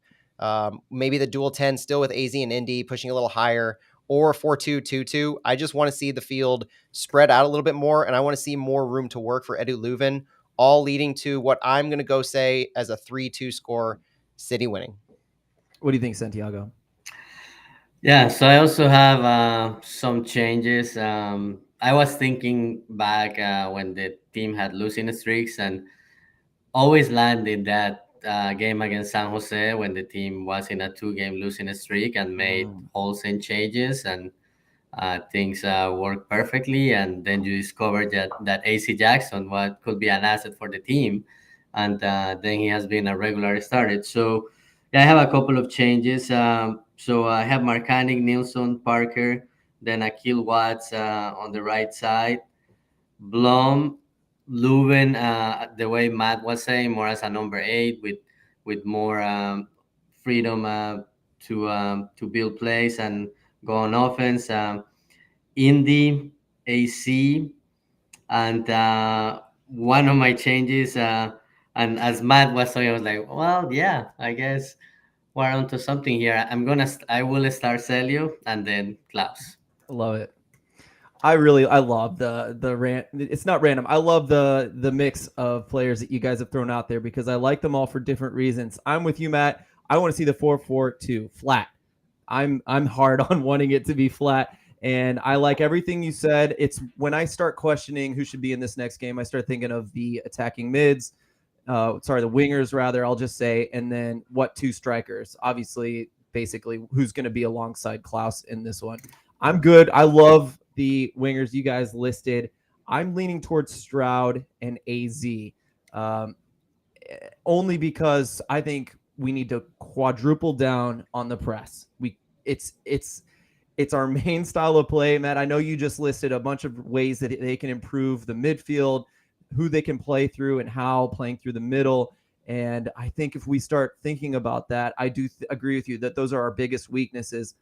maybe the dual 10 still with AZ and Indy pushing a little higher, or 4-2-2-2. I just want to see the field spread out a little bit more, and I want to see more room to work for Edu Leuven, all leading to what I'm going to go say as a 3-2 score, City winning. What do you think, Santiago? Yeah, so I also have some changes. I was thinking back when the team had losing streaks and always landed that game against San Jose when the team was in a 2-game losing streak and made wholesale changes and things worked perfectly. And then you discovered that AC Jackson what could be an asset for the team, and then he has been a regular starter. So yeah, I have a couple of changes. So I have Marcanic, Nilsson, Parker, then Akil Watts on the right side, Blom, Leuven, the way Matt was saying, more as a number 8 with more freedom to build plays and go on offense. Indy, AC, and one of my changes, and as Matt was saying, I was like, well, yeah, I guess we're onto something here. I will start Celio and then Klaus. Love it. I love the rant. It's not random. I love the mix of players that you guys have thrown out there because I like them all for different reasons. I'm with you, Matt. I want to see the 4-4-2 flat. I'm hard on wanting it to be flat, and I like everything you said. It's when I start questioning who should be in this next game, I start thinking of the attacking mids. The wingers rather. I'll just say, and then what 2 strikers? Obviously, basically, who's going to be alongside Klaus in this one? I'm good. I love the wingers you guys listed. I'm leaning towards Stroud and AZ, only because I think we need to quadruple down on the press. It's our main style of play, Matt. I know you just listed a bunch of ways that they can improve the midfield, who they can play through, and how playing through the middle. And I think if we start thinking about that, I do agree with you that those are our biggest weaknesses.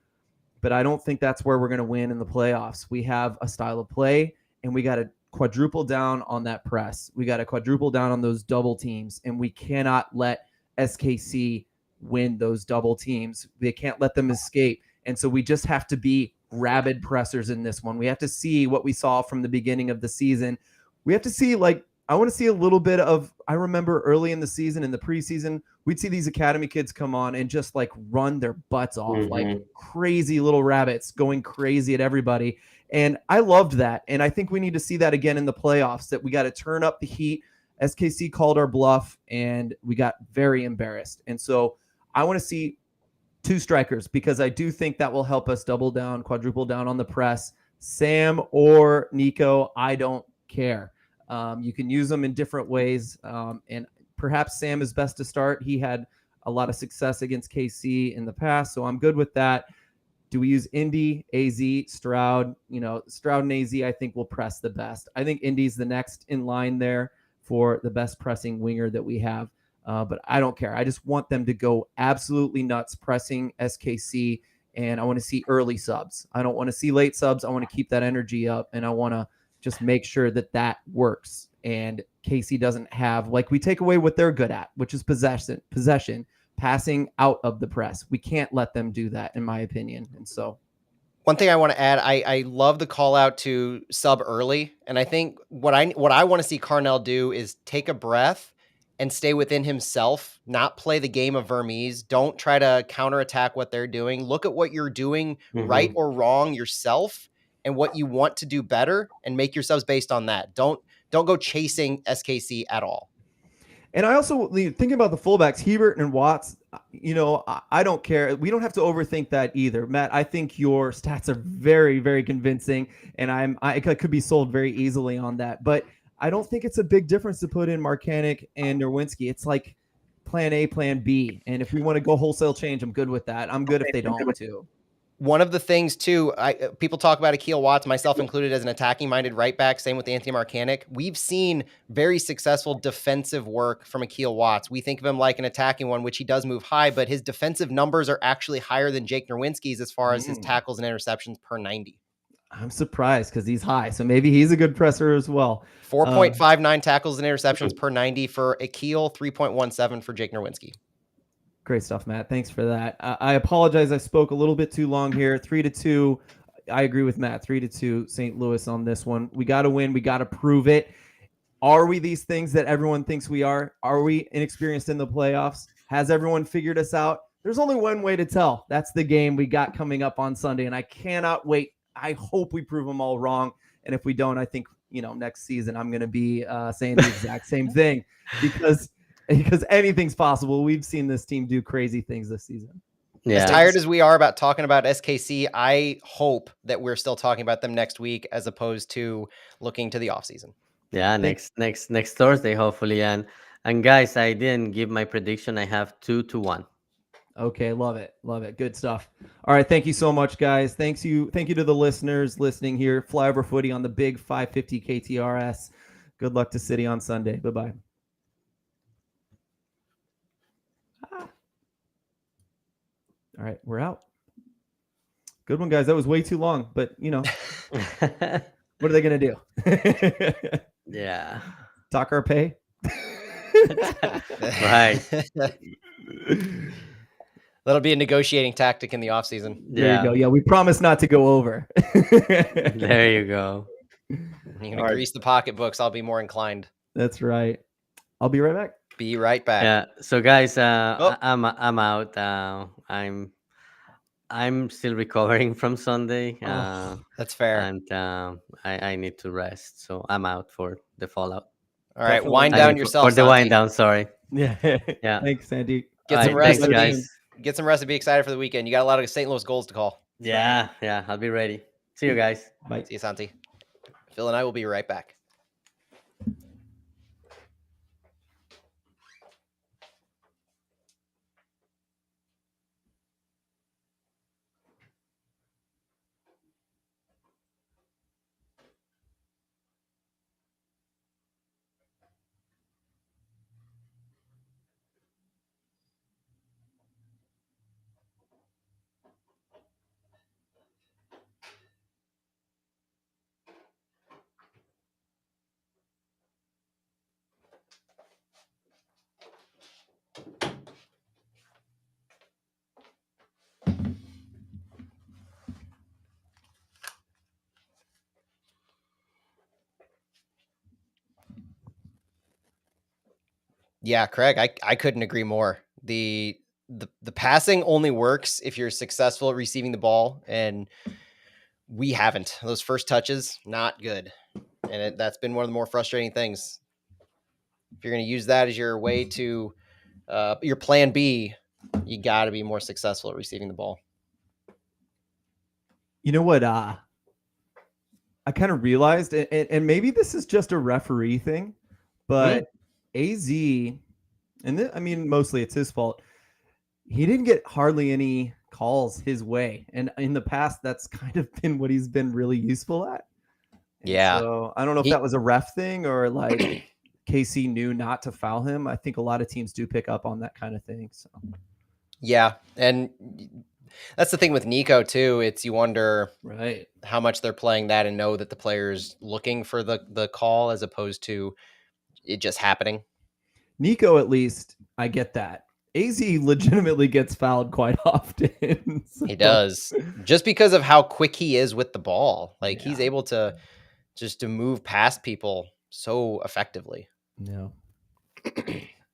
But I don't think that's where we're going to win in the playoffs. We have a style of play, and we got to quadruple down on that press. We got to quadruple down on those double teams, and we cannot let SKC win those double teams. They can't let them escape. And so we just have to be rabid pressers in this one. We have to see what we saw from the beginning of the season. We have to see, I want to see a little bit of, I remember early in the season, in the preseason, we'd see these academy kids come on and just run their butts off, like crazy little rabbits going crazy at everybody. And I loved that. And I think we need to see that again in the playoffs, that we got to turn up the heat. SKC called our bluff and we got very embarrassed. And so I want to see 2 strikers because I do think that will help us double down, quadruple down on the press. Sam or Nico, I don't care. You can use them in different ways. And perhaps Sam is best to start. He had a lot of success against KC in the past, so I'm good with that. Do we use Indy, AZ, Stroud? Stroud and AZ, I think will press the best. I think Indy's the next in line there for the best pressing winger that we have. But I don't care. I just want them to go absolutely nuts pressing SKC, and I want to see early subs. I don't want to see late subs. I want to keep that energy up, and I want to just make sure that works. And KC doesn't have, we take away what they're good at, which is possession. passing out of the press. We can't let them do that, in my opinion. And so, one thing I want to add, I love the call out to sub early, and I think what I want to see Carnell do is take a breath and stay within himself, not play the game of Vermes. Don't try to counterattack what they're doing. Look at what you're doing, right or wrong yourself, and what you want to do better, and make your subs based on that. Don't go chasing SKC at all. And I also thinking about the fullbacks, Hebert and Watts. I don't care. We don't have to overthink that either, Matt. I think your stats are very, very convincing, and I could be sold very easily on that. But I don't think it's a big difference to put in Marcanic and Nerwinski. It's like plan A, plan B, and if we want to go wholesale change, I'm good with that. I'm good if they don't too. One of the things too, people talk about Akil Watts, myself included, as an attacking-minded right back. Same with Anthony Marcanic. We've seen very successful defensive work from Akil Watts. We think of him like an attacking one, which he does move high, but his defensive numbers are actually higher than Jake Nerwinski's as far as his tackles and interceptions per 90. I'm surprised because he's high, so maybe he's a good presser as well. 4.59 tackles and interceptions per 90 for Akil, 3.17 for Jake Nerwinski. Great stuff, Matt. Thanks for that. I apologize. I spoke a little bit too long here. 3-2. I agree with Matt. 3-2 St. Louis on this one. We got to win. We got to prove it. Are we these things that everyone thinks we are? Are we inexperienced in the playoffs? Has everyone figured us out? There's only one way to tell. That's the game we got coming up on Sunday, and I cannot wait. I hope we prove them all wrong. And if we don't, I think, next season I'm going to be saying the exact same thing because anything's possible. We've seen this team do crazy things this season. Yeah. As tired as we are about talking about SKC, I hope that we're still talking about them next week as opposed to looking to the offseason. Yeah, next Thursday, hopefully. And guys, I didn't give my prediction. I have 2-1. Okay, love it. Love it. Good stuff. All right, thank you so much, guys. Thank you to the listeners listening here. Flyover Footy on the big 550 KTRS. Good luck to City on Sunday. Bye-bye. All right, we're out. Good one, guys. That was way too long, but what are they going to do? Yeah. Talk our pay? Right. That'll be a negotiating tactic in the offseason. There you go. Yeah, we promise not to go over. There you go. You're going to grease the pocketbooks. I'll be more inclined. That's right. I'll be right back. Be right back. Yeah. So guys, I'm out. I'm still recovering from Sunday. That's fair. And I need to rest. So I'm out for the fallout. All right. Wind down yourself. For the wind down, sorry. Yeah. Yeah. Thanks, Sandy. Get some rest. Thanks, guys. Get some rest and be excited for the weekend. You got a lot of St. Louis goals to call. Yeah. I'll be ready. See you guys. Bye. See you, Santi. Phil and I will be right back. Yeah, Craig, I couldn't agree more. The passing only works if you're successful at receiving the ball, and we haven't. Those first touches, not good. And that's been one of the more frustrating things. If you're going to use that as your way to your plan B, you got to be more successful at receiving the ball. You know what? I kind of realized, and maybe this is just a referee thing, but AZ, and mostly it's his fault. He didn't get hardly any calls his way, and in the past, that's kind of been what he's been really useful at. And yeah. So I don't know if that was a ref thing or like KC knew not to foul him. I think a lot of teams do pick up on that kind of thing. So. Yeah, and that's the thing with Nico too. It's you wonder how much they're playing that and know that the player's looking for the call as opposed to it just happening. Nico, at least, I get that. AZ legitimately gets fouled quite often. So. He does, just because of how quick he is with the ball. Like he's able to just to move past people so effectively. Yeah.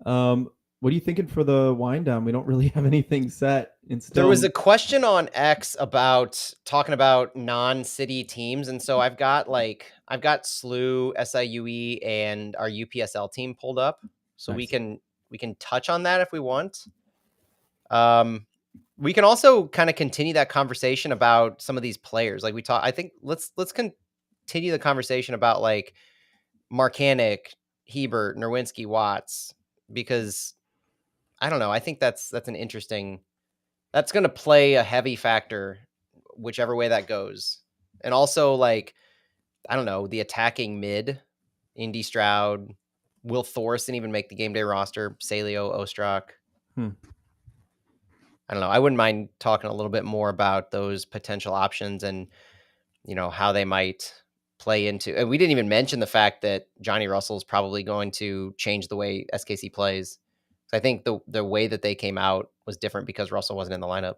What are you thinking for the wind down? We don't really have anything set in stone. There was a question on X about talking about non-city teams, and so I've got SLU, SIUE, and our UPSL team pulled up, so Nice. we can touch on that if we want. We can also kind of continue that conversation about some of these players. Like we talk, I think let's continue the conversation about like Marcanic, Hebert, Nerwinski, Watts, because I don't know. I think that's an interesting. That's going to play a heavy factor, whichever way that goes. And also, like, I don't know, the attacking mid, Indy Stroud, will Thorson even make the game day roster? Salio, Ostrak. I don't know. I wouldn't mind talking a little bit more about those potential options and, you know, how they might play into. And we didn't even mention the fact that Johnny Russell is probably going to change the way SKC plays. So I think the way that they came out was different because Russell wasn't in the lineup.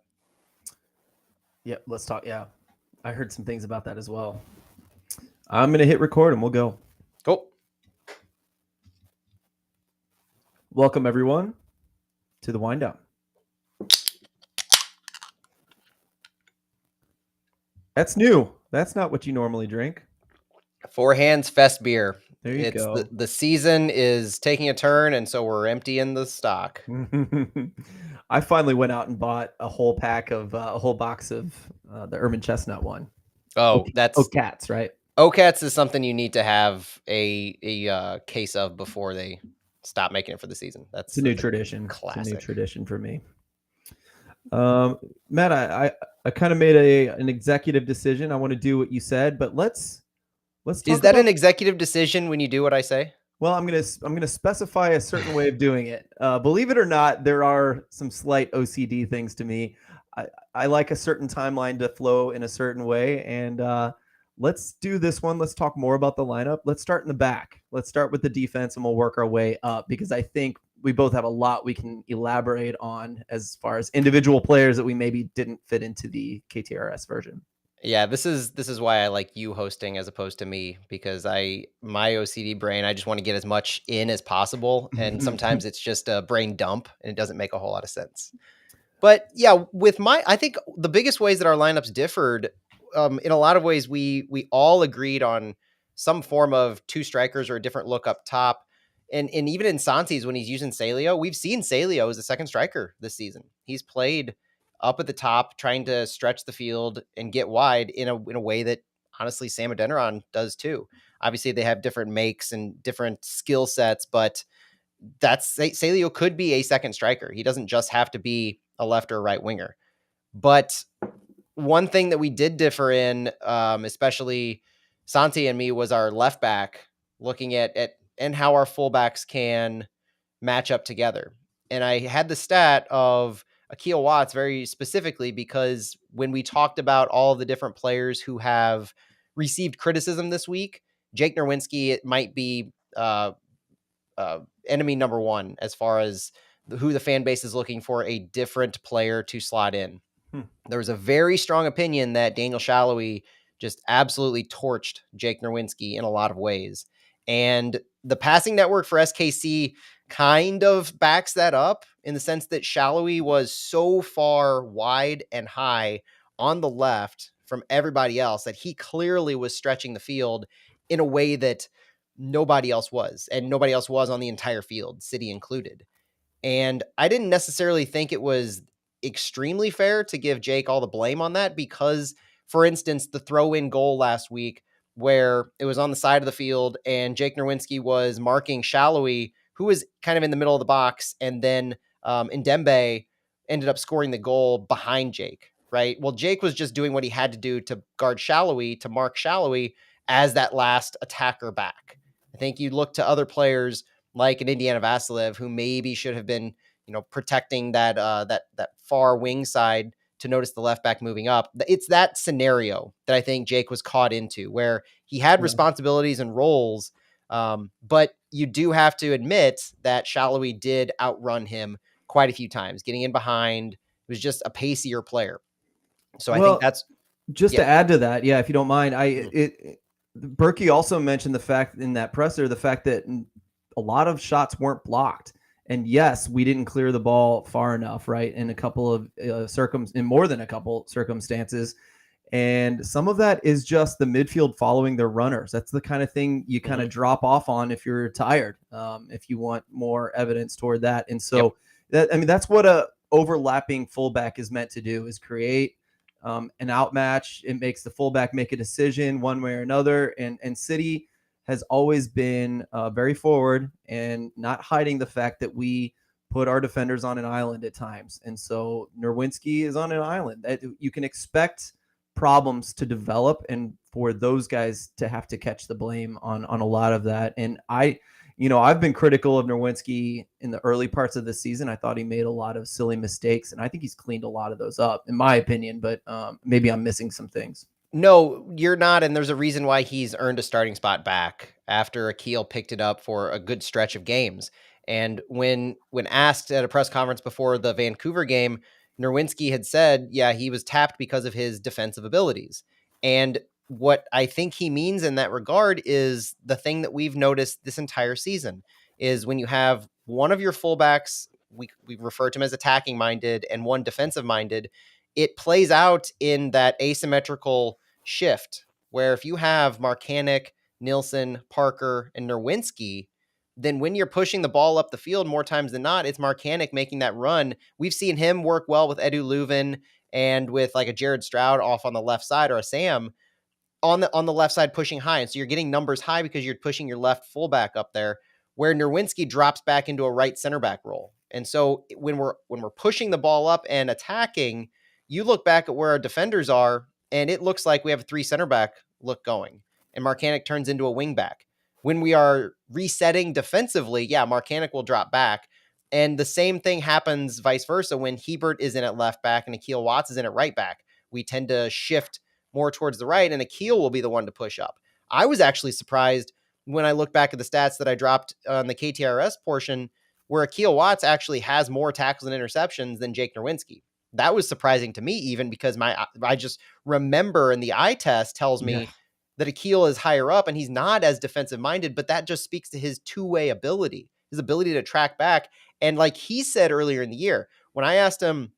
Yep, let's talk. Yeah, I heard some things about that as well. I'm going to hit record and we'll go. Cool. Welcome, everyone, to the wind down. That's new. That's not what you normally drink. Four Hands Fest beer. There you go. The season is taking a turn, and so we're emptying the stock. I finally went out and bought a whole box of the Urban Chestnut one. Oh, that's Ocats, right? Ocats is something you need to have a case of before they stop making it for the season. That's a new tradition. Classic. It's a new tradition for me. Matt, I kind of made an executive decision. I want to do what you said, but let's talk. Is that an executive decision when you do what I say? Well, I'm gonna specify a certain way of doing it. Believe it or not, there are some slight OCD things to me. I like a certain timeline to flow in a certain way, and let's do this one. Let's talk more about the lineup. Let's start in the back. Let's start with the defense, and we'll work our way up because I think we both have a lot we can elaborate on as far as individual players that we maybe didn't fit into the KTRS version. Yeah, this is why I like you hosting as opposed to me, because my OCD brain, I just want to get as much in as possible, and sometimes it's just a brain dump and it doesn't make a whole lot of sense. But yeah, I think the biggest ways that our lineups differed, in a lot of ways, we all agreed on some form of two strikers or a different look up top. And even in Santi's, when he's using Salio, we've seen Salio as a second striker this season. He's played up at the top, trying to stretch the field and get wide in a way that honestly Sam Adeniran does too. Obviously, they have different makes and different skill sets, but Salio could be a second striker. He doesn't just have to be a left or right winger. But one thing that we did differ in, especially Santi and me, was our left back, looking at and how our fullbacks can match up together. And I had the stat of Akil Watts very specifically because when we talked about all the different players who have received criticism this week, Jake Nerwinski, it might be enemy number one as far as who the fan base is looking for a different player to slot in. There was a very strong opinion that Daniel Shallowy just absolutely torched Jake Nerwinski in a lot of ways. And the passing network for SKC kind of backs that up in the sense that Shallowy was so far wide and high on the left from everybody else that he clearly was stretching the field in a way that nobody else was, and nobody else was on the entire field, City included. And I didn't necessarily think it was extremely fair to give Jake all the blame on that because, for instance, the throw-in goal last week where it was on the side of the field and Jake Nerwinski was marking Shallowy, who was kind of in the middle of the box, and then Ndembe ended up scoring the goal behind Jake, right? Well, Jake was just doing what he had to do to guard Shallowy, to mark Shallowy as that last attacker back. I think you look to other players like an Indiana Vasilev, who maybe should have been, protecting that far wing side to notice the left back moving up. It's that scenario that I think Jake was caught into, where he had responsibilities and roles, but you do have to admit that Shallowy did outrun him quite a few times, getting in behind. It was just a pacier player. So I think that's just to add to that. Yeah, if you don't mind, Berkey also mentioned the fact in that presser, the fact that a lot of shots weren't blocked. And yes, we didn't clear the ball far enough, right? In a couple of in more than a couple circumstances. And some of that is just the midfield following their runners. That's the kind of thing you kind of drop off on if you're tired, if you want more evidence toward that. And so that's what a overlapping fullback is meant to do, is create an outmatch. It makes the fullback make a decision one way or another. And City has always been very forward and not hiding the fact that we put our defenders on an island at times. And so Nerwinski is on an island. You can expect problems to develop and for those guys to have to catch the blame on a lot of that. And I've been critical of Nerwinski in the early parts of the season. I thought he made a lot of silly mistakes, and I think he's cleaned a lot of those up, in my opinion, but maybe I'm missing some things. No, you're not, and there's a reason why he's earned a starting spot back after Akil picked it up for a good stretch of games. And when asked at a press conference before the Vancouver game, Nerwinski had said, yeah, he was tapped because of his defensive abilities. And what I think he means in that regard is the thing that we've noticed this entire season is when you have one of your fullbacks, we refer to him as attacking minded, and one defensive minded, it plays out in that asymmetrical shift where if you have Marcanic, Nilsson, Parker, and Nerwinski, then when you're pushing the ball up the field more times than not, it's Marcanic making that run. We've seen him work well with Edu Leuven and with like a Jared Stroud off on the left side, or a Sam on the left side pushing high. And so you're getting numbers high because you're pushing your left fullback up there, where Nerwinski drops back into a right center back role. And so when we're pushing the ball up and attacking, you look back at where our defenders are, and it looks like we have a 3 center back look going, and Marcanic turns into a wing back. When we are resetting defensively, Marcanic will drop back. And the same thing happens vice versa when Hebert is in at left back and Akil Watts is in at right back. We tend to shift more towards the right, and Akil will be the one to push up. I was actually surprised when I look back at the stats that I dropped on the KTRS portion, where Akil Watts actually has more tackles and interceptions than Jake Nerwinski. That was surprising to me, even because I just remember, and the eye test tells me that Akil is higher up and he's not as defensive minded, but that just speaks to his two-way ability, his ability to track back. And like he said earlier in the year, when I asked him,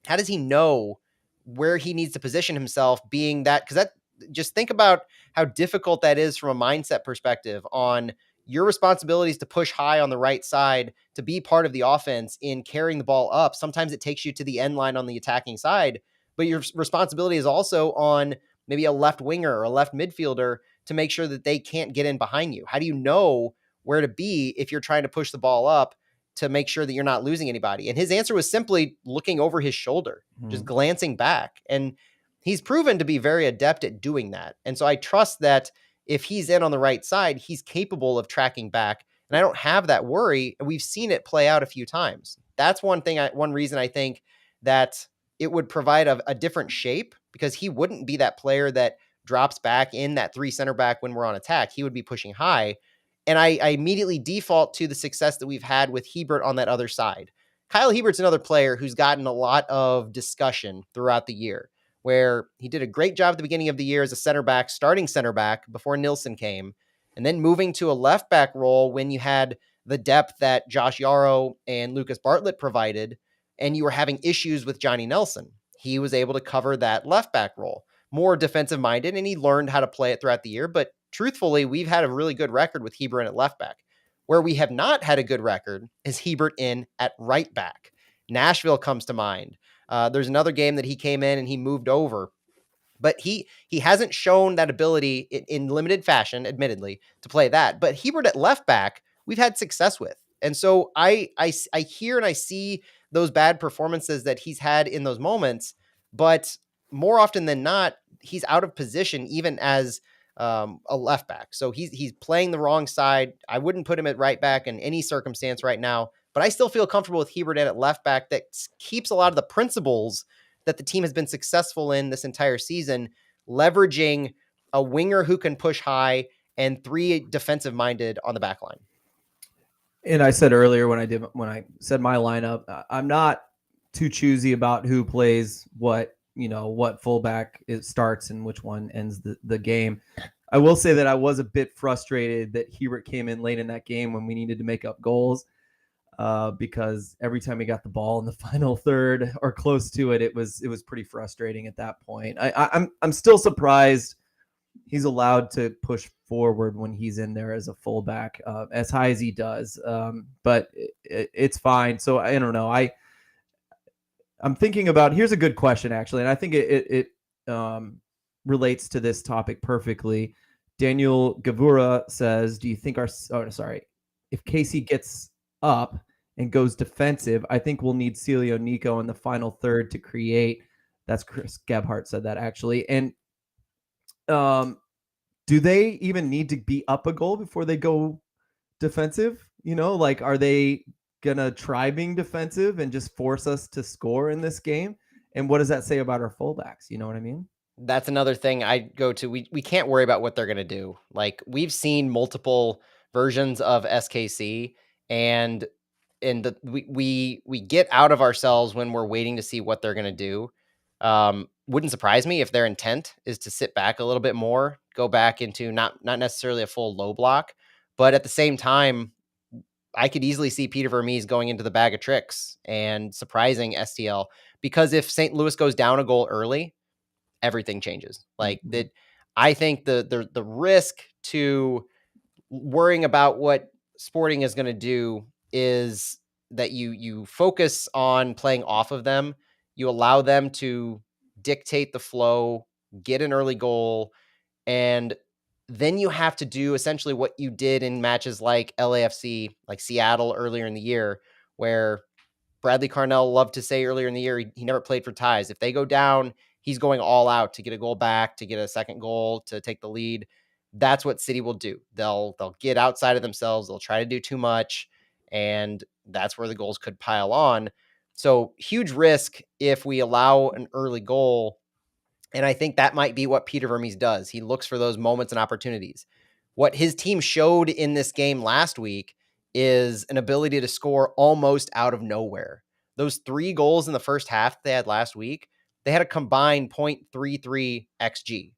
how does he know where he needs to position himself, being that, because that, just think about how difficult that is from a mindset perspective on your responsibilities to push high on the right side, to be part of the offense in carrying the ball up. Sometimes it takes you to the end line on the attacking side, but your responsibility is also on maybe a left winger or a left midfielder to make sure that they can't get in behind you. How do you know where to be if you're trying to push the ball up to make sure that you're not losing anybody? And his answer was simply looking over his shoulder, just glancing back. And he's proven to be very adept at doing that. And so I trust that if he's in on the right side, he's capable of tracking back. And I don't have that worry. We've seen it play out a few times. That's one reason I think that it would provide a different shape, because he wouldn't be that player that drops back in that 3 center back when we're on attack. He would be pushing high. And I immediately default to the success that we've had with Hebert on that other side. Kyle Hebert's another player who's gotten a lot of discussion throughout the year, where he did a great job at the beginning of the year as a center back, starting center back before Nilsson came, and then moving to a left back role when you had the depth that Josh Yarrow and Lucas Bartlett provided, and you were having issues with Johnny Nelson. He was able to cover that left back role, more defensive minded, and he learned how to play it throughout the year. But truthfully, we've had a really good record with Hebert in at left back. Where we have not had a good record is Hebert in at right back. Nashville comes to mind. There's another game that he came in and he moved over, but he hasn't shown that ability in limited fashion, admittedly, to play that. But Hebert at left back, we've had success with. And so I hear and I see those bad performances that he's had in those moments, but more often than not, he's out of position, even as a left back. So he's playing the wrong side. I wouldn't put him at right back in any circumstance right now, but I still feel comfortable with Hebert in at left back. That keeps a lot of the principles that the team has been successful in this entire season, leveraging a winger who can push high and 3 defensive minded on the back line. And I said earlier when I said my lineup, I'm not too choosy about who plays what, what fullback it starts and which one ends the game. I will say that I was a bit frustrated that Hebert came in late in that game when we needed to make up goals, because every time he got the ball in the final third or close to it, it was pretty frustrating at that point. I'm still surprised he's allowed to push forward when he's in there as a fullback, as high as he does. But it's fine. So I don't know. I'm thinking about, here's a good question actually, and I think it relates to this topic perfectly. Daniel Gavura says, do you think if KC gets up and goes defensive, I think we'll need Celio Nico in the final third to create. That's Chris Gebhardt said that actually. And do they even need to be up a goal before they go defensive? Are they gonna try being defensive and just force us to score in this game? And what does that say about our fullbacks? You know what I mean? That's another thing I go to. We can't worry about what they're gonna do. Like, we've seen multiple versions of SKC, and we get out of ourselves when we're waiting to see what they're gonna do. Wouldn't surprise me if their intent is to sit back a little bit more, go back into not necessarily a full low block, but at the same time, I could easily see Peter Vermees going into the bag of tricks and surprising STL, because if St. Louis goes down a goal early, everything changes. Like that, I think the risk to worrying about what Sporting is going to do is that you focus on playing off of them. You allow them to dictate the flow, get an early goal, and then you have to do essentially what you did in matches like LAFC, like Seattle earlier in the year, where Bradley Carnell loved to say earlier in the year, he never played for ties. If they go down, he's going all out to get a goal back, to get a second goal, to take the lead. That's what City will do. They'll get outside of themselves. They'll try to do too much, and that's where the goals could pile on. So huge risk if we allow an early goal. And I think that might be what Peter Vermees does. He looks for those moments and opportunities. What his team showed in this game last week is an ability to score almost out of nowhere. Those 3 goals in the first half they had last week, they had a combined 0.33 XG.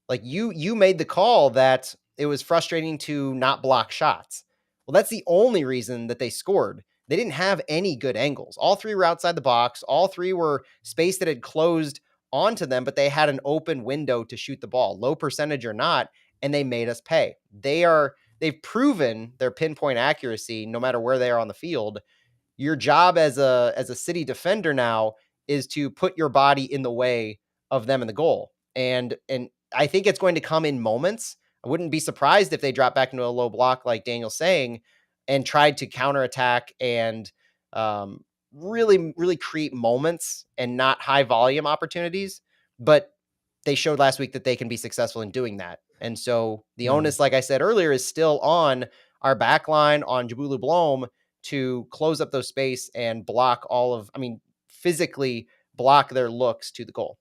Like you made the call that it was frustrating to not block shots. Well, that's the only reason that they scored. They didn't have any good angles. All 3 were outside the box. All 3 were space that had closed onto them, but they had an open window to shoot the ball, low percentage or not, and they made us pay. They've proven their pinpoint accuracy no matter where they are on the field. Your job as a City defender now is to put your body in the way of them in the goal. And I think it's going to come in moments. I wouldn't be surprised if they drop back into a low block like Daniel's saying and tried to counterattack and really, really create moments and not high volume opportunities. But they showed last week that they can be successful in doing that. And so the onus, like I said earlier, is still on our back line, on Jabulu Blom, to close up those space and block physically block their looks to the goal.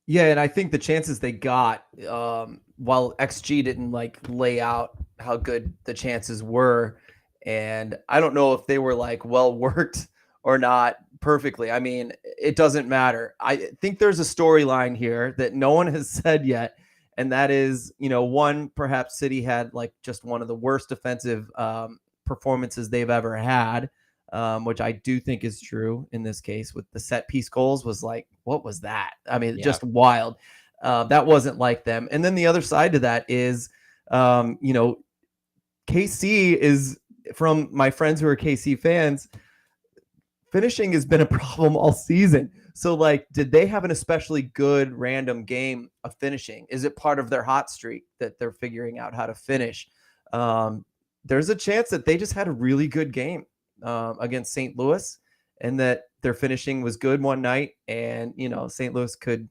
Yeah, and I think the chances they got, while XG didn't lay out how good the chances were, and I don't know if they were well worked or not perfectly. I mean, it doesn't matter. I think there's a storyline here that no one has said yet, and that is, one, perhaps City had just one of the worst defensive performances they've ever had, which I do think is true in this case. With the set piece goals, was what was that? I mean, just wild. That wasn't like them. And then the other side to that is, KC is, from my friends who are KC fans, finishing has been a problem all season. So did they have an especially good random game of finishing? Is it part of their hot streak that they're figuring out how to finish? There's a chance that they just had a really good game against St. Louis, and that their finishing was good one night, and St. Louis could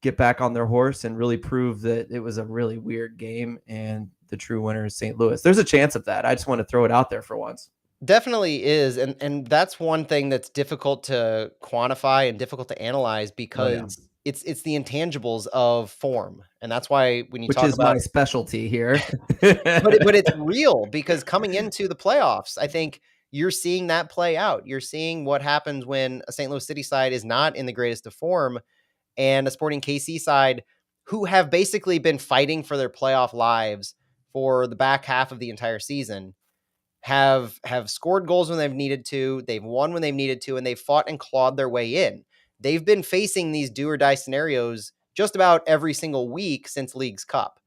get back on their horse and really prove that it was a really weird game, and the true winner is St. Louis. There's a chance of that. I just want to throw it out there for once. Definitely is, and that's one thing that's difficult to quantify and difficult to analyze, because it's the intangibles of form. And that's why when you Which talk is about my specialty here. but it's real, because coming into the playoffs, I think you're seeing that play out. You're seeing what happens when a St. Louis City side is not in the greatest of form, and a Sporting KC side who have basically been fighting for their playoff lives for the back half of the entire season have scored goals when they've needed to, they've won when they've needed to, and they've fought and clawed their way in. They've been facing these do or die scenarios just about every single week since Leagues Cup.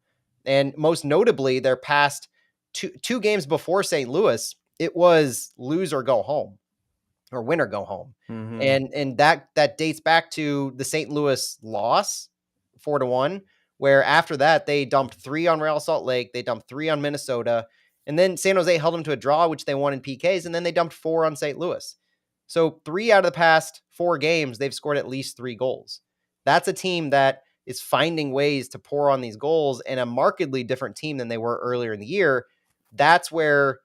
And most notably, their past two games before St. Louis, it was lose or go home, or win or go home. Mhm. And that dates back to the St. Louis loss 4-1, where after that they dumped 3 on Real Salt Lake, they dumped 3 on Minnesota, and then San Jose held them to a draw, which they won in PKs, and then they dumped 4 on St. Louis. So 3 out of the past 4 games, they've scored at least 3 goals. That's a team that is finding ways to pour on these goals, and a markedly different team than they were earlier in the year. That's where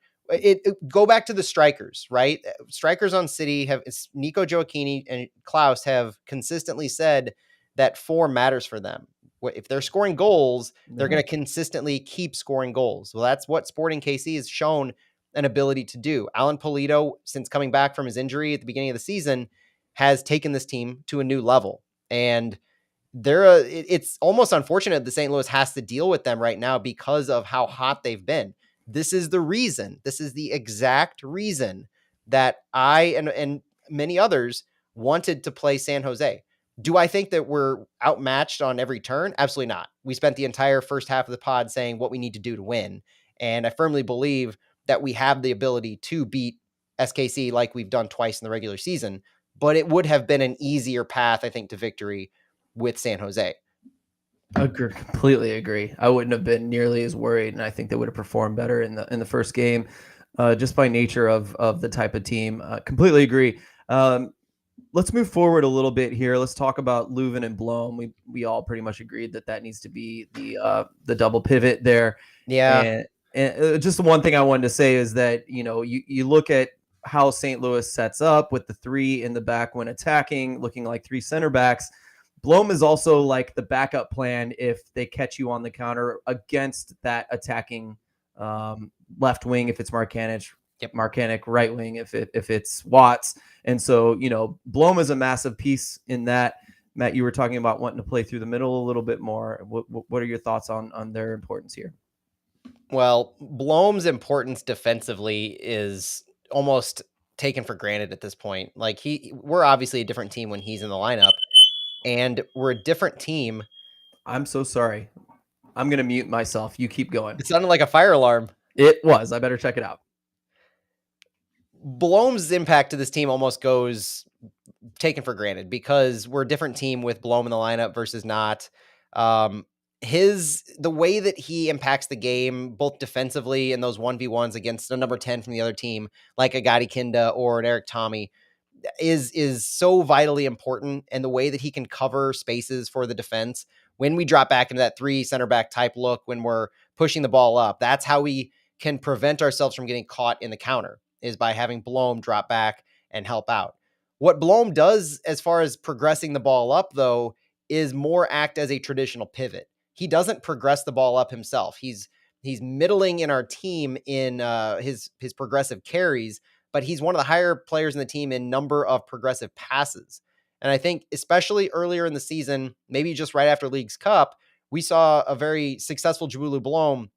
go back to the strikers, right? Strikers on City have Nico Gioacchini and Klaus have consistently said that form matters for them. If they're scoring goals, they're going to consistently keep scoring goals. Well, that's what Sporting KC has shown an ability to do. Alan Pulido, since coming back from his injury at the beginning of the season, has taken this team to a new level. And it's almost unfortunate that St. Louis has to deal with them right now because of how hot they've been. This is the exact reason that I and many others wanted to play San Jose. Do I think that we're outmatched on every turn? Absolutely not. We spent the entire first half of the pod saying what we need to do to win. And I firmly believe that we have the ability to beat SKC like we've done twice in the regular season. But it would have been an easier path, I think, to victory with San Jose. Completely agree. I wouldn't have been nearly as worried, and I think they would have performed better in the first game, just by nature of the type of team. Completely agree. Let's move forward a little bit here. Let's talk about Leuven and Blom. We all pretty much agreed that needs to be the double pivot there. Yeah. And just the one thing I wanted to say is that, you look at how St. Louis sets up with the 3 in the back when attacking, looking like 3 center backs. Blom is also like the backup plan if they catch you on the counter against that attacking left wing if it's Markanich. Yep. Markanich right wing if it's Watts. And so, Blom is a massive piece in that. Matt, you were talking about wanting to play through the middle a little bit more. What are your thoughts on their importance here? Well, Blom's importance defensively is almost taken for granted at this point. Like we're obviously a different team when he's in the lineup, and we're a different team. I'm so sorry. I'm going to mute myself. You keep going. It sounded like a fire alarm. It was. I better check it out. Blom's impact to this team almost goes taken for granted because we're a different team with Blom in the lineup versus not. The way that he impacts the game, both defensively and those 1v1s against a number 10 from the other team, like a Gadi Kinda or an Eric Tommy, is so vitally important. And the way that he can cover spaces for the defense when we drop back into that 3 center back type look, when we're pushing the ball up, that's how we can prevent ourselves from getting caught in the counter, is by having Blom drop back and help out. What Blom does as far as progressing the ball up, though, is more act as a traditional pivot. He doesn't progress the ball up himself. He's middling in our team in his progressive carries, but he's one of the higher players in the team in number of progressive passes. And I think especially earlier in the season, maybe just right after Leagues Cup, we saw a very successful Jabulu Blom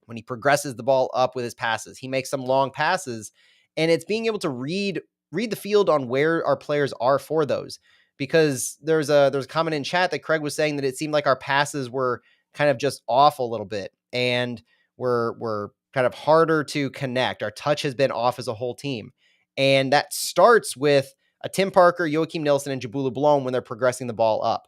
when he progresses the ball up with his passes. He makes some long passes, and it's being able to read the field on where our players are for those. Because there's a comment in chat that Craig was saying that it seemed like our passes were kind of just off a little bit, and we're kind of harder to connect. Our touch has been off as a whole team. And that starts with a Tim Parker, Joachim Nilsson, and Jabulu Blom when they're progressing the ball up.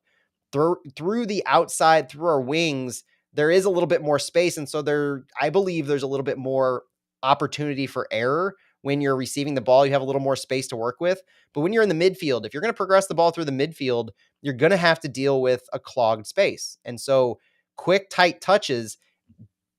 Through the outside, through our wings, there is a little bit more space. And so I believe there's a little bit more opportunity for error. When you're receiving the ball, you have a little more space to work with. But when you're in the midfield, if you're going to progress the ball through the midfield, you're going to have to deal with a clogged space. And so quick, tight touches,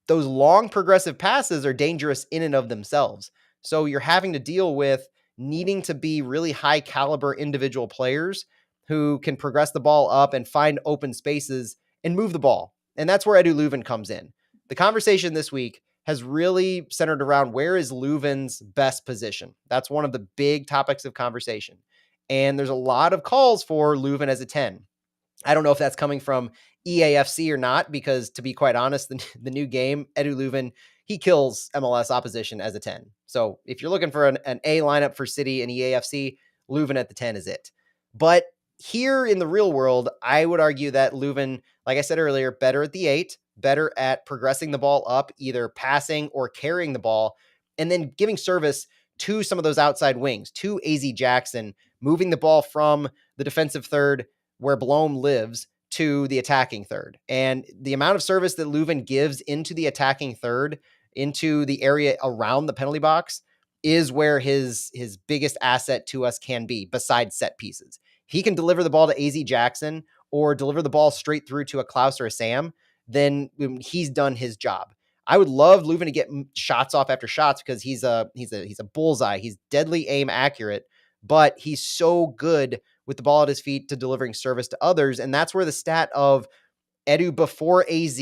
those long progressive passes are dangerous in and of themselves. So you're having to deal with needing to be really high caliber individual players who can progress the ball up and find open spaces and move the ball. And that's where Edu Leuven comes in. The conversation this week has really centered around where is Leuven's best position. That's one of the big topics of conversation. And there's a lot of calls for Leuven as a 10. I don't know if that's coming from EAFC or not, because to be quite honest, the new game, Edu Leuven, he kills MLS opposition as a 10. So if you're looking for an A lineup for City and EAFC, Leuven at the 10 is it. But here in the real world, I would argue that Leuven, like I said earlier, better at the 8, better at progressing the ball up, either passing or carrying the ball, and then giving service to some of those outside wings, to AZ Jackson, moving the ball from the defensive third where Blom lives to the attacking third. And the amount of service that Leuven gives into the attacking third, into the area around the penalty box, is where his biggest asset to us can be, besides set pieces. If he can deliver the ball to AZ Jackson or deliver the ball straight through to a Klaus or a Sam, then he's done his job. I would love Leuven to get shots off after shots, because he's a bullseye. He's deadly aim accurate, but he's so good with the ball at his feet to delivering service to others. And that's where the stat of Edu before AZ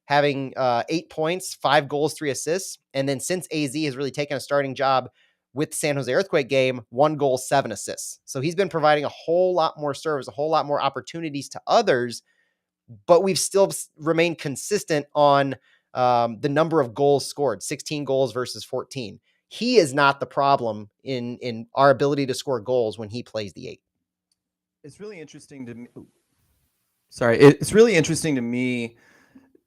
having 8 points, 5 goals, 3 assists. And then since AZ has really taken a starting job with the San Jose Earthquake game, 1 goal, 7 assists. So he's been providing a whole lot more service, a whole lot more opportunities to others, but we've still remained consistent on the number of goals scored, 16 goals versus 14. He is not the problem in our ability to score goals when he plays the 8. It's really interesting to me. Sorry, it's really interesting to me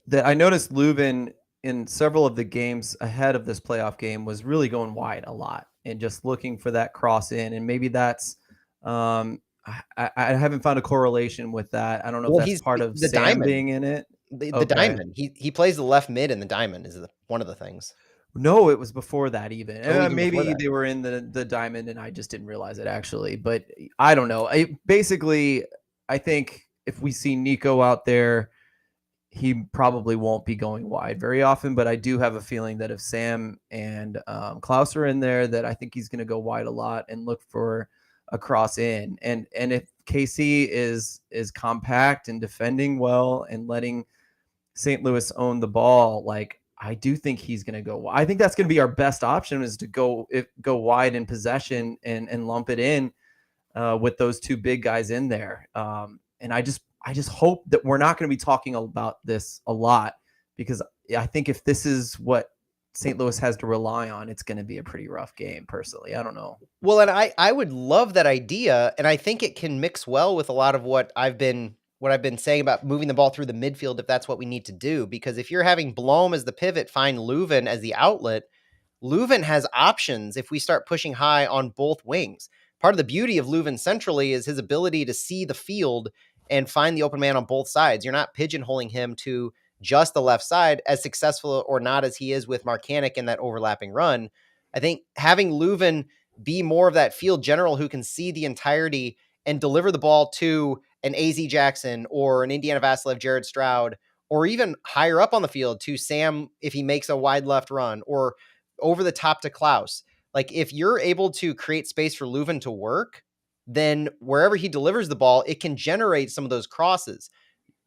that I noticed Leuven in several of the games ahead of this playoff game was really going wide a lot and just looking for that cross in. And maybe that's I haven't found a correlation with that. I don't know if that's part of the Sam diamond being in it. The diamond. He plays the left mid in the diamond is one of the things. No, it was before that even. Even maybe they were in the diamond and I just didn't realize it actually. But I don't know. I think if we see Nico out there, he probably won't be going wide very often. But I do have a feeling that if Sam and Klaus are in there, that I think he's going to go wide a lot and look for a cross in. And if KC is compact and defending well and letting St. Louis own the ball, like, I do think he's going to go. I think that's going to be our best option, is to go wide in possession and lump it in with those 2 big guys in there. And I just hope that we're not going to be talking about this a lot, because I think if this is what St. Louis has to rely on, it's going to be a pretty rough game. Personally, I don't know. Well, and I would love that idea, and I think it can mix well with a lot of what I've been saying about moving the ball through the midfield, if that's what we need to do. Because if you're having Blom as the pivot, find Leuven as the outlet, Leuven has options if we start pushing high on both wings. Part of the beauty of Leuven centrally is his ability to see the field and find the open man on both sides. You're not pigeonholing him to just the left side, as successful or not as he is with Marcanic in that overlapping run. I think having Leuven be more of that field general who can see the entirety and deliver the ball to an AZ Jackson or an Indiana Vassilev, Jared Stroud, or even higher up on the field to Sam if he makes a wide left run, or over the top to Klaus. Like, if you're able to create space for Leuven to work, then wherever he delivers the ball, it can generate some of those crosses.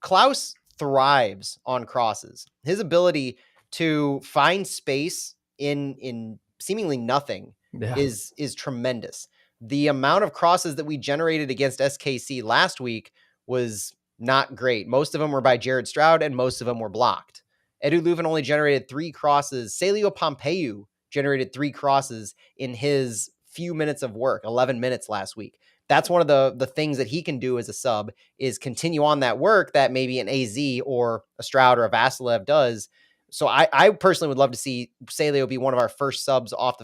Klaus thrives on crosses. His ability to find space in seemingly nothing is tremendous. The amount of crosses that we generated against SKC last week was not great. Most of them were by Jared Stroud, and most of them were blocked. Edu Leuven only generated 3 crosses. Celio Pompeu generated 3 crosses in his few minutes of work, 11 minutes last week. That's one of the things that he can do as a sub, is continue on that work that maybe an AZ or a Stroud or a Vassilev does. So I personally would love to see Celio be one of our first subs off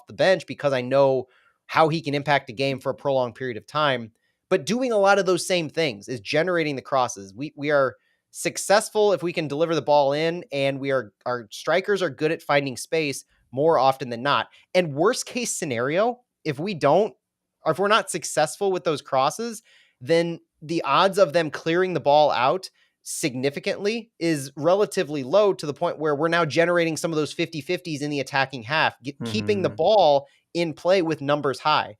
the bench, because I know how he can impact the game for a prolonged period of time. But doing a lot of those same things is generating the crosses. We are successful if we can deliver the ball in, and our strikers are good at finding space more often than not. And worst case scenario, if we don't, or if we're not successful with those crosses, then the odds of them clearing the ball out significantly is relatively low, to the point where we're now generating some of those 50-50s in the attacking half, keeping the ball in play with numbers high.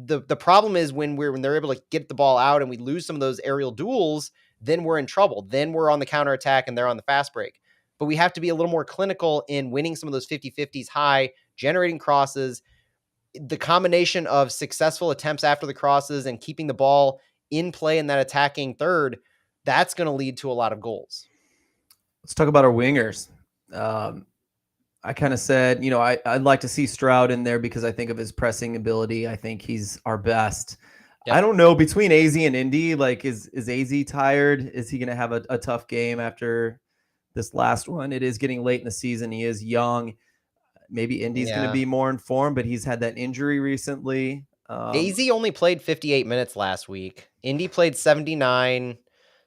The problem is when they're able to get the ball out and we lose some of those aerial duels, then we're in trouble. Then we're on the counterattack and they're on the fast break. But we have to be a little more clinical in winning some of those 50-50s high, generating crosses. The combination of successful attempts after the crosses and keeping the ball in play in that attacking third, that's going to lead to a lot of goals. Let's talk about our wingers. I kind of said, I'd like to see Stroud in there because I think of his pressing ability. I think he's our best. Yep. I don't know, between AZ and Indy, like is AZ tired? Is he going to have a tough game after this last one? It is getting late in the season. He is young. Maybe Indy's going to be more informed, but he's had that injury recently. AZ only played 58 minutes last week. Indy played 79.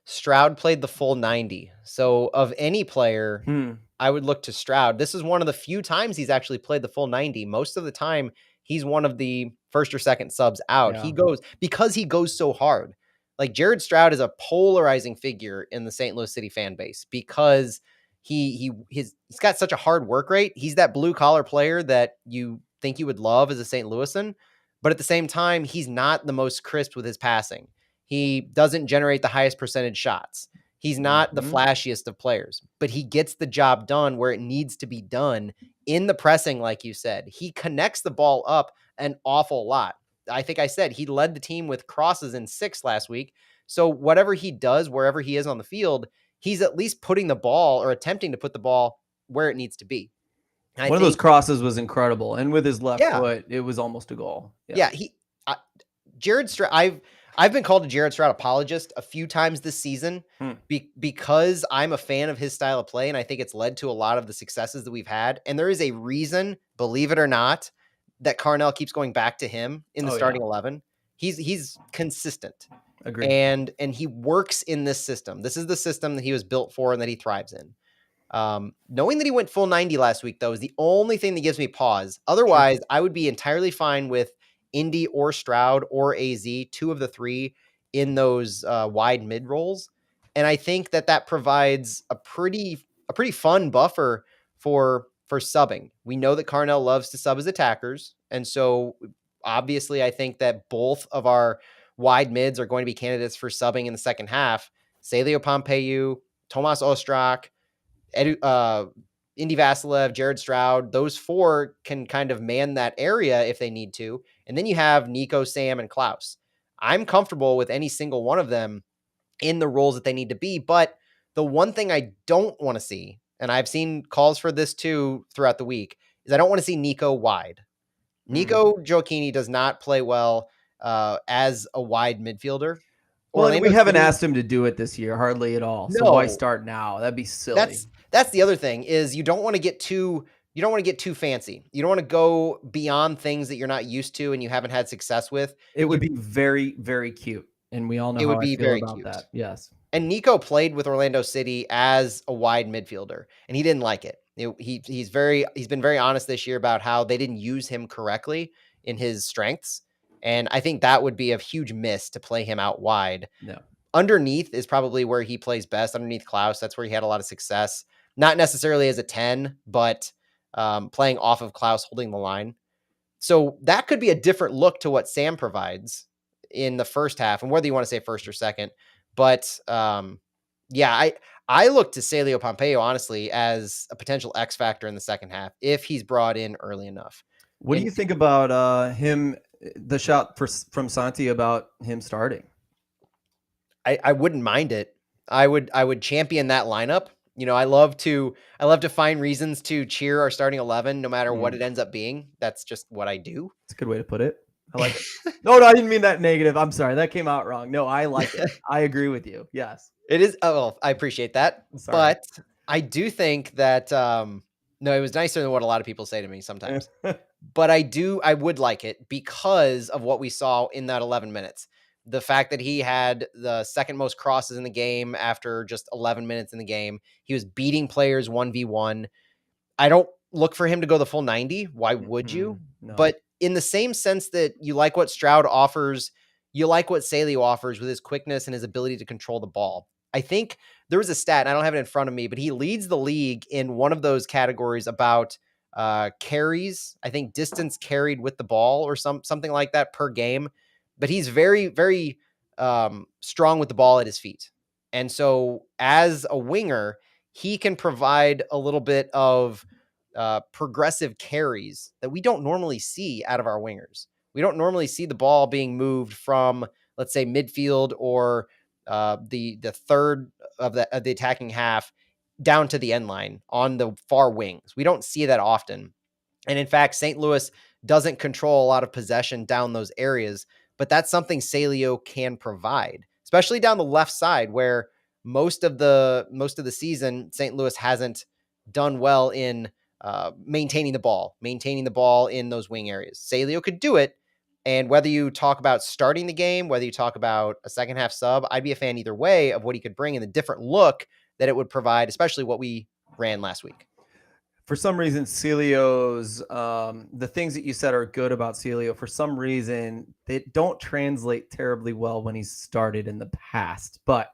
Stroud played the full 90. So of any player, I would look to Stroud. This is one of the few times he's actually played the full 90. Most of the time, he's one of the first or second subs out. Yeah. He goes so hard. Like Jared Stroud is a polarizing figure in the St. Louis City fan base because he's got such a hard work rate. He's that blue collar player that you think you would love as a St. Louisan, but at the same time, he's not the most crisp with his passing. He doesn't generate the highest percentage shots. He's not the flashiest of players, but he gets the job done where it needs to be done in the pressing, like you said. He connects the ball up an awful lot. I think I said he led the team with crosses in 6 last week. So whatever he does, wherever he is on the field, he's at least putting the ball or attempting to put the ball where it needs to be. One of those crosses was incredible. And with his left foot, it was almost a goal. Yeah. Jared Stroud, I've been called a Jared Stroud apologist a few times this season because I'm a fan of his style of play, and I think it's led to a lot of the successes that we've had. And there is a reason, believe it or not, that Carnell keeps going back to him in the starting 11. He's consistent. Agreed. And he works in this system. This is the system that he was built for and that he thrives in. Knowing that he went full 90 last week, though, is the only thing that gives me pause. Otherwise, I would be entirely fine with Indy or Stroud or AZ, 2 of the 3 in those wide mid roles. And I think that provides a pretty fun buffer for subbing. We know that Carnell loves to sub as attackers. And so obviously I think that both of our wide mids are going to be candidates for subbing in the second half. Celio Pompeu, Tomas Ostrak, Indy Vassilev, Jared Stroud, those 4 can kind of man that area if they need to. And then you have Nico, Sam, and Klaus. I'm comfortable with any single one of them in the roles that they need to be. But the one thing I don't want to see, and I've seen calls for this too throughout the week, is I don't want to see Nico wide. Nico Gioacchini does not play well as a wide midfielder. Well, we haven't asked him to do it this year, hardly at all. So why start now? That'd be silly. That's the other thing is you don't want to get too fancy. You don't want to go beyond things that you're not used to and you haven't had success with. It would be very, very cute. And we all know how I feel about that. Yes. And Nico played with Orlando City as a wide midfielder and he didn't like it. He's been very honest this year about how they didn't use him correctly in his strengths. And I think that would be a huge miss to play him out wide. No. Underneath is probably where he plays best. Underneath Klaus, that's where he had a lot of success. Not necessarily as a 10, but playing off of Klaus, holding the line. So that could be a different look to what Sam provides in the first half, and whether you want to say first or second. But I look to Celio Pompeu, honestly, as a potential X factor in the second half if he's brought in early enough. What do you think about him, the shot from Santi about him starting? I wouldn't mind it. I would champion that lineup. You know, I love to find reasons to cheer our starting 11, no matter what it ends up being. That's just what I do. It's a good way to put it. I like it. No, I didn't mean that negative. I'm sorry. That came out wrong. No, I like it. I agree with you. Yes. It is. Oh, I appreciate that. But I do think that, no, it was nicer than what a lot of people say to me sometimes. But I would like it because of what we saw in that 11 minutes. The fact that he had the second most crosses in the game after just 11 minutes in the game. He was beating players 1v1. I don't look for him to go the full 90. Why would you? No. But in the same sense that you like what Stroud offers, you like what Celio offers with his quickness and his ability to control the ball. I think there was a stat, and I don't have it in front of me, but he leads the league in one of those categories about carries, I think distance carried with the ball or something like that per game. But he's very, very strong with the ball at his feet. And so as a winger, he can provide a little bit of progressive carries that we don't normally see out of our wingers. We don't normally see the ball being moved from, let's say, midfield or the third of the attacking half down to the end line on the far wings. We don't see that often. And in fact, St. Louis doesn't control a lot of possession down those areas, but that's something Salio can provide, especially down the left side where most of the season St. Louis hasn't done well in maintaining the ball in those wing areas. Salio could do it. And whether you talk about starting the game, whether you talk about a second half sub, I'd be a fan either way of what he could bring and the different look that it would provide, especially what we ran last week. For some reason, Celio's, the things that you said are good about Celio. For some reason, they don't translate terribly well when he's started in the past. But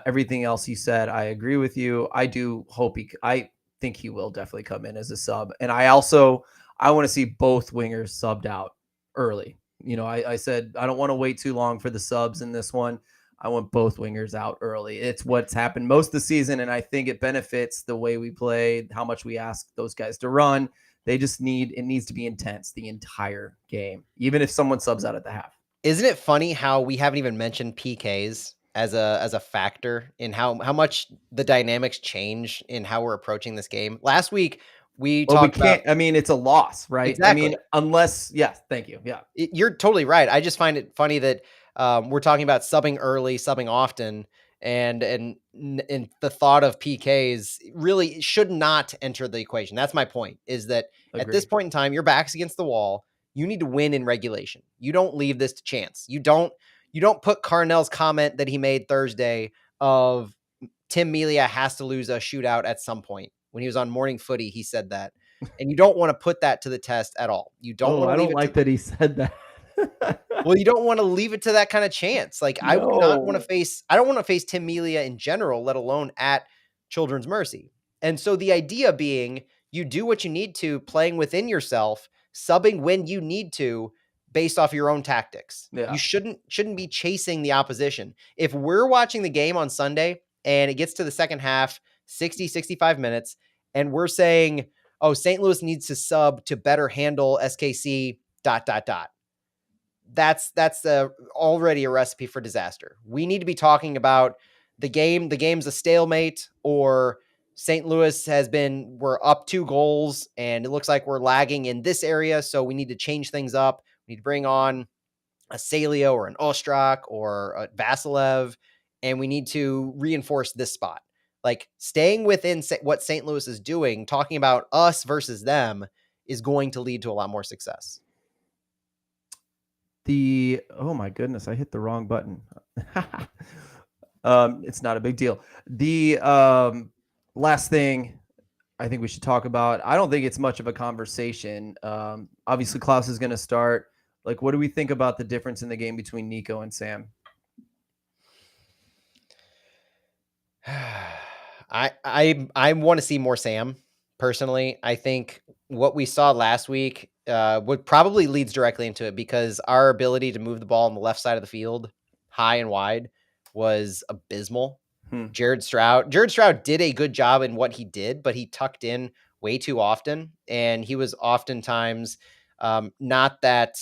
everything else you said, I agree with you. I do hope I think he will definitely come in as a sub. And I want to see both wingers subbed out early. I said I don't want to wait too long for the subs in this one. I want both wingers out early. It's what's happened most of the season, and I think it benefits the way we play, how much we ask those guys to run. It needs to be intense the entire game, even if someone subs out at the half. Isn't it funny how we haven't even mentioned PKs as a factor in how much the dynamics change in how we're approaching this game? Last week, we talked about... I mean, it's a loss, right? Exactly. I mean, unless... Yes, thank you. Yeah. You're totally right. I just find it funny that we're talking about subbing early, subbing often, and the thought of PKs really should not enter the equation. That's my point, is that At this point in time, your back's against the wall. You need to win in regulation. You don't leave this to chance. You don't put Carnell's comment that he made Thursday of Tim Melia has to lose a shootout at some point. When he was on Morning Footy, he said that. And you don't want to put that to the test at all. You don't want to leave it like that he said that. Well, you don't want to leave it to that kind of chance. Like, no. I would not want to face, I don't want to face Tim Melia in general, let alone at Children's Mercy. And so the idea being, you do what you need to, playing within yourself, subbing when you need to, based off your own tactics. Yeah. You shouldn't be chasing the opposition. If we're watching the game on Sunday and it gets to the second half, 60, 65 minutes, and we're saying, oh, St. Louis needs to sub to better handle SKC, ... That's already a recipe for disaster. We need to be talking about the game. The game's a stalemate, or St. Louis we're up 2 goals and it looks like we're lagging in this area. So we need to change things up. We need to bring on a Salio or an Ostrak or a Vasilev, and we need to reinforce this spot. Like, staying within what St. Louis is doing, talking about us versus them, is going to lead to a lot more success. Oh my goodness, I hit the wrong button. It's not a big deal. The last thing I think we should talk about, I don't think it's much of a conversation. Obviously Klaus is going to start. Like, what do we think about the difference in the game between Nico and Sam? I want to see more Sam, personally. I think what we saw last week would probably leads directly into it, because our ability to move the ball on the left side of the field, high and wide, was abysmal. Jared Stroud did a good job in what he did, but he tucked in way too often, and he was oftentimes not that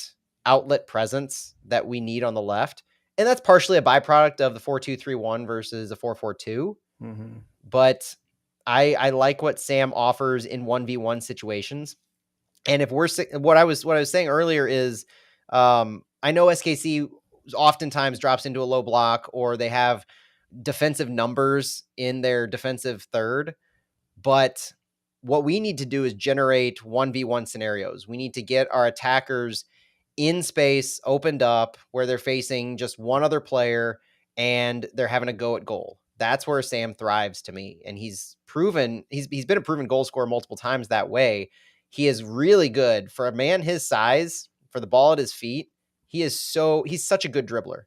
outlet presence that we need on the left. And that's partially a byproduct of the 4-2-3-1 versus a 4-4-2. Mm-hmm. But I like what Sam offers in 1v1 situations. And if what I was saying earlier is, I know SKC oftentimes drops into a low block, or they have defensive numbers in their defensive third, but what we need to do is generate 1v1 scenarios. We need to get our attackers in space, opened up, where they're facing just one other player and they're having a go at goal. That's where Sam thrives to me. And he's been a proven goal scorer multiple times that way. He is really good for a man his size, for the ball at his feet. He's such a good dribbler,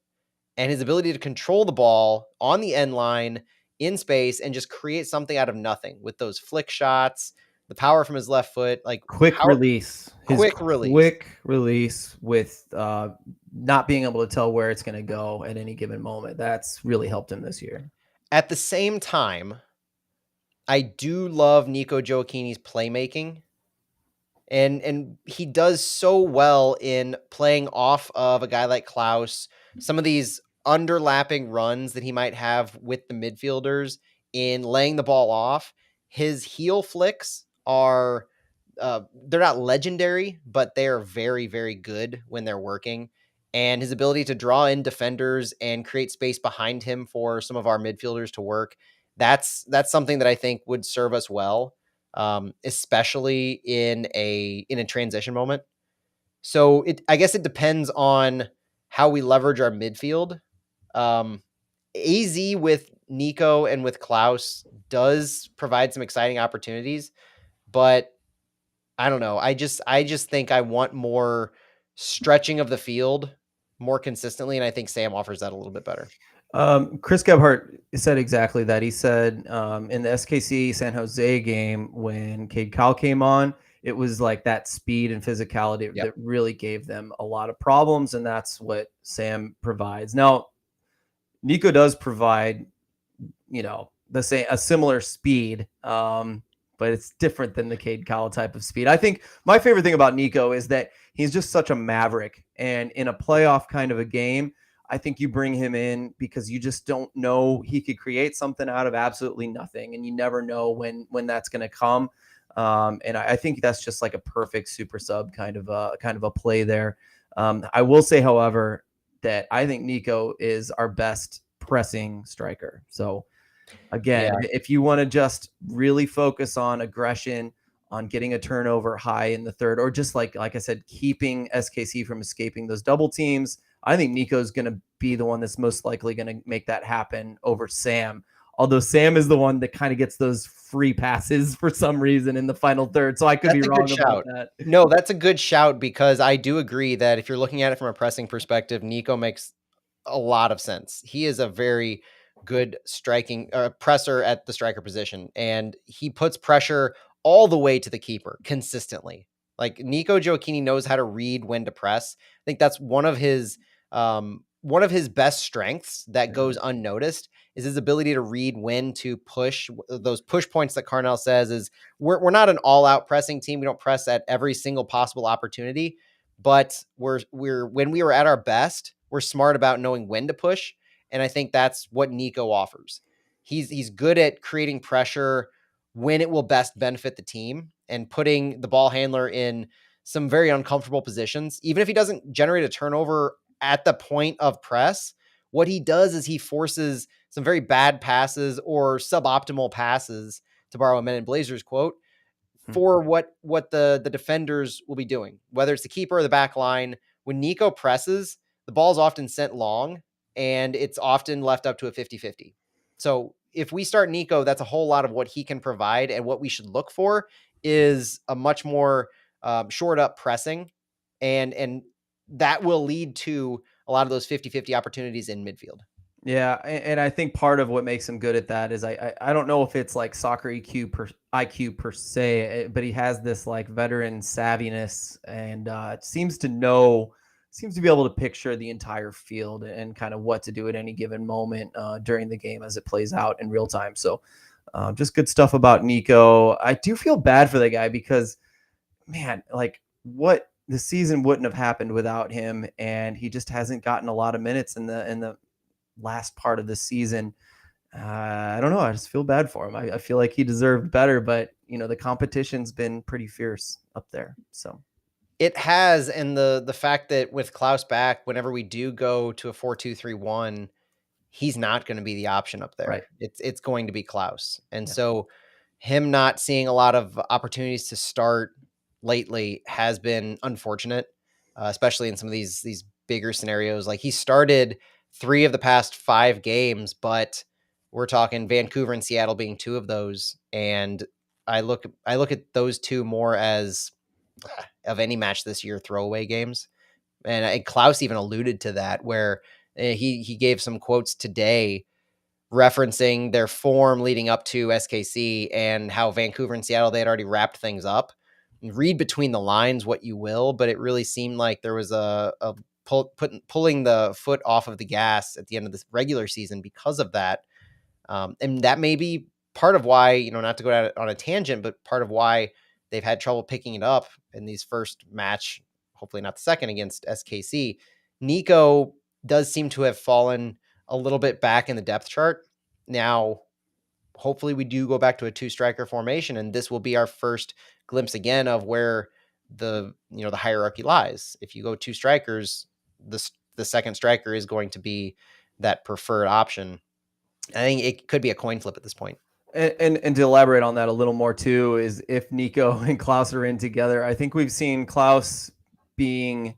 and his ability to control the ball on the end line in space and just create something out of nothing with those flick shots, the power from his left foot, like quick release. Quick release. Quick release with not being able to tell where it's going to go at any given moment. That's really helped him this year. At the same time, I do love Nico Gioacchini's playmaking. And he does so well in playing off of a guy like Klaus. Some of these underlapping runs that he might have with the midfielders in laying the ball off. His heel flicks are they're not legendary, but they are very, very good when they're working. And his ability to draw in defenders and create space behind him for some of our midfielders to work, that's something that I think would serve us well. Especially in a transition moment. So I guess it depends on how we leverage our midfield. AZ with Nico and with Klaus does provide some exciting opportunities, but I don't know. I just think I want more stretching of the field more consistently, and I think Sam offers that a little bit better. Chris Gebhardt said exactly that. He said in the SKC San Jose game when Cade Cowell came on, it was like that speed and physicality that really gave them a lot of problems, and that's what Sam provides. Now, Nico does provide, a similar speed, but it's different than the Cade Cowell type of speed. I think my favorite thing about Nico is that he's just such a maverick, and in a playoff kind of a game, I think you bring him in because you just don't know. He could create something out of absolutely nothing, and you never know when that's going to come. And I think that's just like a perfect super sub kind of a play there. I will say, however, that I think Nico is our best pressing striker. So again, if you want to just really focus on aggression, on getting a turnover high in the third, or just like I said, keeping SKC from escaping those double teams, I think Nico's going to be the one that's most likely going to make that happen over Sam. Although Sam is the one that kind of gets those free passes for some reason in the final third. So I could be wrong about that. No, that's a good shout, because I do agree that if you're looking at it from a pressing perspective, Nico makes a lot of sense. He is a very good striking presser at the striker position, and he puts pressure all the way to the keeper consistently. Like, Nico Gioacchini knows how to read when to press. I think that's one of his best strengths that goes unnoticed, is his ability to read when to push. Those push points that Carnell says is we're not an all-out pressing team. We don't press at every single possible opportunity, but we're when we were at our best, we're smart about knowing when to push. And I think that's what Nico offers. He's good at creating pressure when it will best benefit the team and putting the ball handler in some very uncomfortable positions. Even if he doesn't generate a turnover at the point of press, what he does is he forces some very bad passes or suboptimal passes, to borrow a Men in Blazers quote, for what the defenders will be doing, whether it's the keeper or the back line. When Nico presses, the ball's often sent long, and it's often left up to a 50-50. So if we start Nico, that's a whole lot of what he can provide, and what we should look for is a much more short up pressing, and that will lead to a lot of those 50-50 opportunities in midfield. Yeah, and I think part of what makes him good at that is I don't know if it's like soccer IQ per se, but he has this like veteran savviness, and seems to be able to picture the entire field and kind of what to do at any given moment during the game as it plays out in real time. So just good stuff about Nico. I do feel bad for the guy because, man, like what the season wouldn't have happened without him, and he just hasn't gotten a lot of minutes in the last part of the season. I don't know. I just feel bad for him. I feel like he deserved better, but the competition's been pretty fierce up there. So it has, and the fact that with Klaus back, whenever we do go to a 4-2-3-1, he's not going to be the option up there. Right. It's going to be Klaus, and so him not seeing a lot of opportunities to start lately has been unfortunate, especially in some of these bigger scenarios. Like, he started 3 of the past 5 games, but we're talking Vancouver and Seattle being 2 of those. And I look at those 2 more as, of any match this year, throwaway games. And Klaus even alluded to that, where he gave some quotes today referencing their form leading up to SKC and how Vancouver and Seattle, they had already wrapped things up. Read between the lines what you will, but it really seemed like there was pulling the foot off of the gas at the end of this regular season because of that. And that may be part of why, not to go out on a tangent, but part of why they've had trouble picking it up in these first match, hopefully not the second, against SKC. Nico does seem to have fallen a little bit back in the depth chart. Now, hopefully we do go back to a 2-striker formation, and this will be our first glimpse again of where the hierarchy lies. If you go 2 strikers, the second striker is going to be that preferred option. I think it could be a coin flip at this point. And to elaborate on that a little more too, is if Nico and Klaus are in together, I think we've seen Klaus being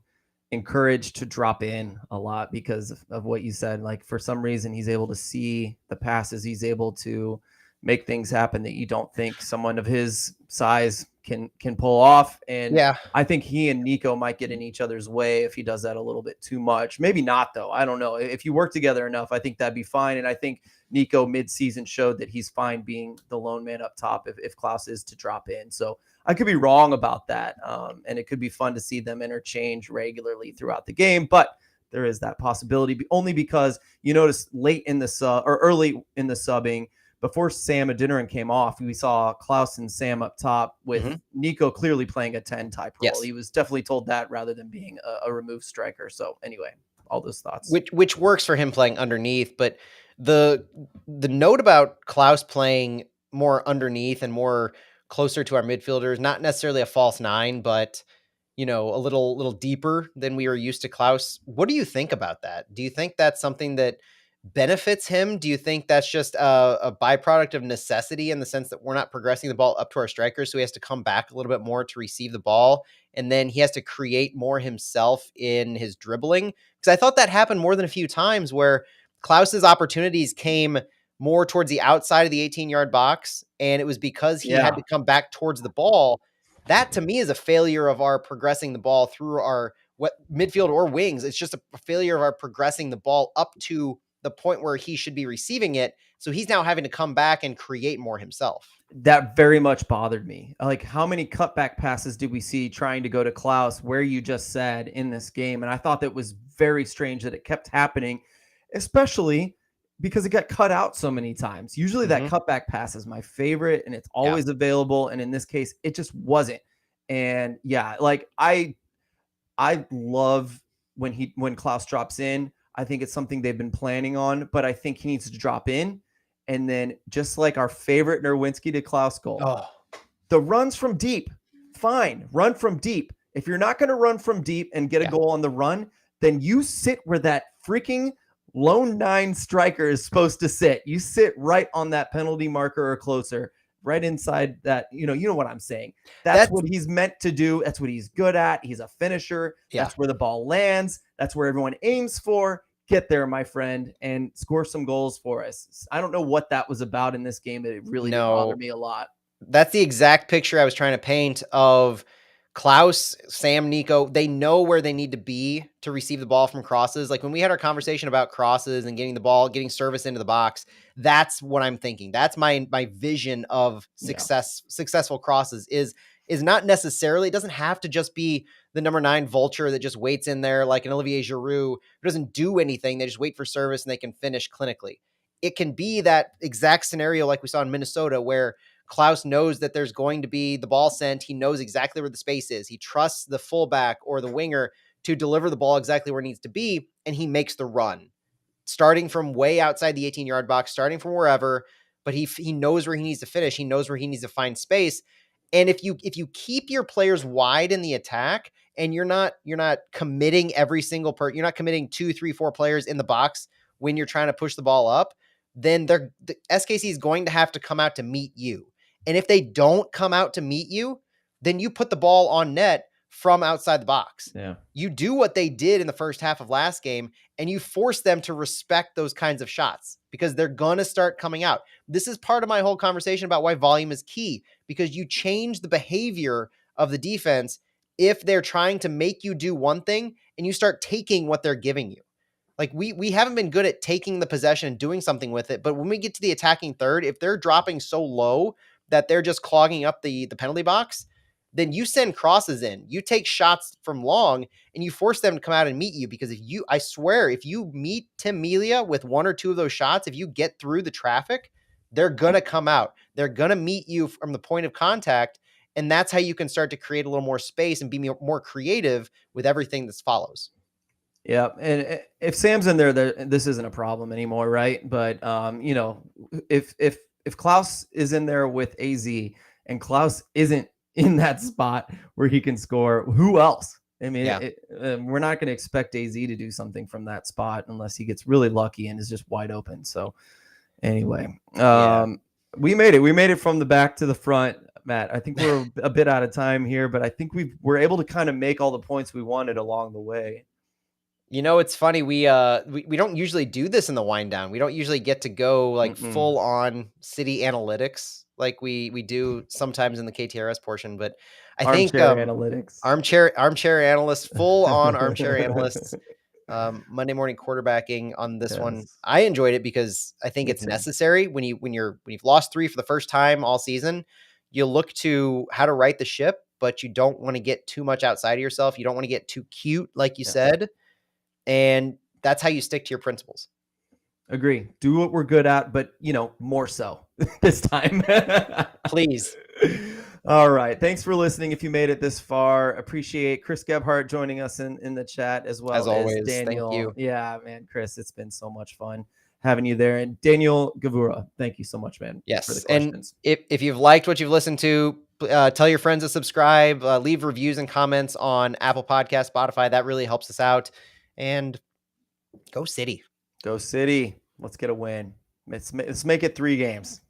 encouraged to drop in a lot because of what you said. Like, for some reason, he's able to see the passes. He's able to make things happen that you don't think someone of his size can pull off. And yeah, I think he and Nico might get in each other's way if he does that a little bit too much. Maybe not, though. I don't know. If you work together enough, I think that'd be fine. And I think Nico mid-season showed that he's fine being the lone man up top if Klaus is to drop in. So I could be wrong about that. And it could be fun to see them interchange regularly throughout the game. But there is that possibility, only because you notice late in the sub or early in the subbing, before Sam Adeniran came off, we saw Klaus and Sam up top with Nico clearly playing a 10 type role. Yes. He was definitely told that rather than being a removed striker. So anyway, all those thoughts. Which works for him playing underneath, but the note about Klaus playing more underneath and more closer to our midfielders, not necessarily a false 9, but a little deeper than we were used to Klaus. What do you think about that? Do you think that's something that benefits him? Do you think that's just a byproduct of necessity in the sense that we're not progressing the ball up to our strikers, so he has to come back a little bit more to receive the ball, and then he has to create more himself in his dribbling? Because I thought that happened more than a few times where Klaus's opportunities came more towards the outside of the 18-yard box, and it was because he had to come back towards the ball. That, to me, is a failure of our progressing the ball through our midfield or wings. It's just a failure of our progressing the ball up to the point where he should be receiving it. So he's now having to come back and create more himself. That very much bothered me. Like, how many cutback passes did we see trying to go to Klaus where you just said in this game? And I thought that was very strange that it kept happening, especially because it got cut out so many times. Usually that cutback pass is my favorite and it's always available. And in this case, it just wasn't. And like I love when Klaus drops in. I think it's something they've been planning on, but I think he needs to drop in. And then just like our favorite Nerwinski to Klaus goal, the runs from deep, fine, run from deep. If you're not going to run from deep and get a goal on the run, then you sit where that freaking lone 9 striker is supposed to sit. You sit right on that penalty marker or closer, right inside that. You know what I'm saying. That's what he's meant to do. That's what he's good at. He's a finisher. That's where the ball lands. That's where everyone aims for. Get there, my friend, and score some goals for us. I don't know what that was about in this game, but it really did bother me a lot. That's the exact picture I was trying to paint of Klaus, Sam, Nico. They know where they need to be to receive the ball from crosses. Like when we had our conversation about crosses and getting the ball, getting service into the box, that's what I'm thinking. That's my vision of successful crosses is not necessarily, it doesn't have to just be the number 9 vulture that just waits in there like an Olivier Giroud who doesn't do anything. They just wait for service and they can finish clinically. It can be that exact scenario like we saw in Minnesota where Klaus knows that there's going to be the ball sent. He knows exactly where the space is. He trusts the fullback or the winger to deliver the ball exactly where it needs to be, and he makes the run. Starting from way outside the 18-yard box, starting from wherever, but he knows where he needs to finish. He knows where he needs to find space. And if you keep your players wide in the attack and you're not committing every single you're not committing 2, 3, 4 players in the box when you're trying to push the ball up, then the SKC is going to have to come out to meet you. And if they don't come out to meet you, then you put the ball on net from outside the box. Yeah. You do what they did in the first half of last game, and you force them to respect those kinds of shots because they're going to start coming out. This is part of my whole conversation about why volume is key, because you change the behavior of the defense if they're trying to make you do one thing and you start taking what they're giving you. Like we haven't been good at taking the possession and doing something with it. But when we get to the attacking third, if they're dropping so low that they're just clogging up the penalty box, then you send crosses in, you take shots from long, and you force them to come out and meet you. Because I swear, if you meet Tim Melia with one or two of those shots, if you get through the traffic, they're going to come out. They're going to meet you from the point of contact. And that's how you can start to create a little more space and be more creative with everything that follows. Yeah, and if Sam's in there, this isn't a problem anymore, right? But you know, if Klaus is in there with AZ and Klaus isn't in that spot where he can score, who else? I mean, we're not going to expect AZ to do something from that spot unless he gets really lucky and is just wide open. So anyway, we made it. We made it from the back to the front, Matt. I think we're a bit out of time here, but I think we're able to kind of make all the points we wanted along the way. You know, it's funny. We don't usually do this in the wind down. We don't usually get to go like full on city analytics like we do sometimes in the KTRS portion. But I think analytics, armchair analysts, full on armchair analysts. Monday morning quarterbacking on this one. I enjoyed it because I think it's necessary when you've lost 3 for the first time all season. You look to how to right the ship, but you don't want to get too much outside of yourself. You don't want to get too cute, like you said. And that's how you stick to your principles. Agree. Do what we're good at, but more so this time. Please. All right. Thanks for listening. If you made it this far, appreciate Chris Gebhardt joining us in the chat as well as always. Daniel. Thank you. Yeah, man, Chris, it's been so much fun having you there. And Daniel Gavura, thank you so much, man. Yes. For the questions. And if you've liked what you've listened to, tell your friends to subscribe, leave reviews and comments on Apple Podcasts, Spotify. That really helps us out. And go City. Go City. Let's get a win. Let's make it 3 games.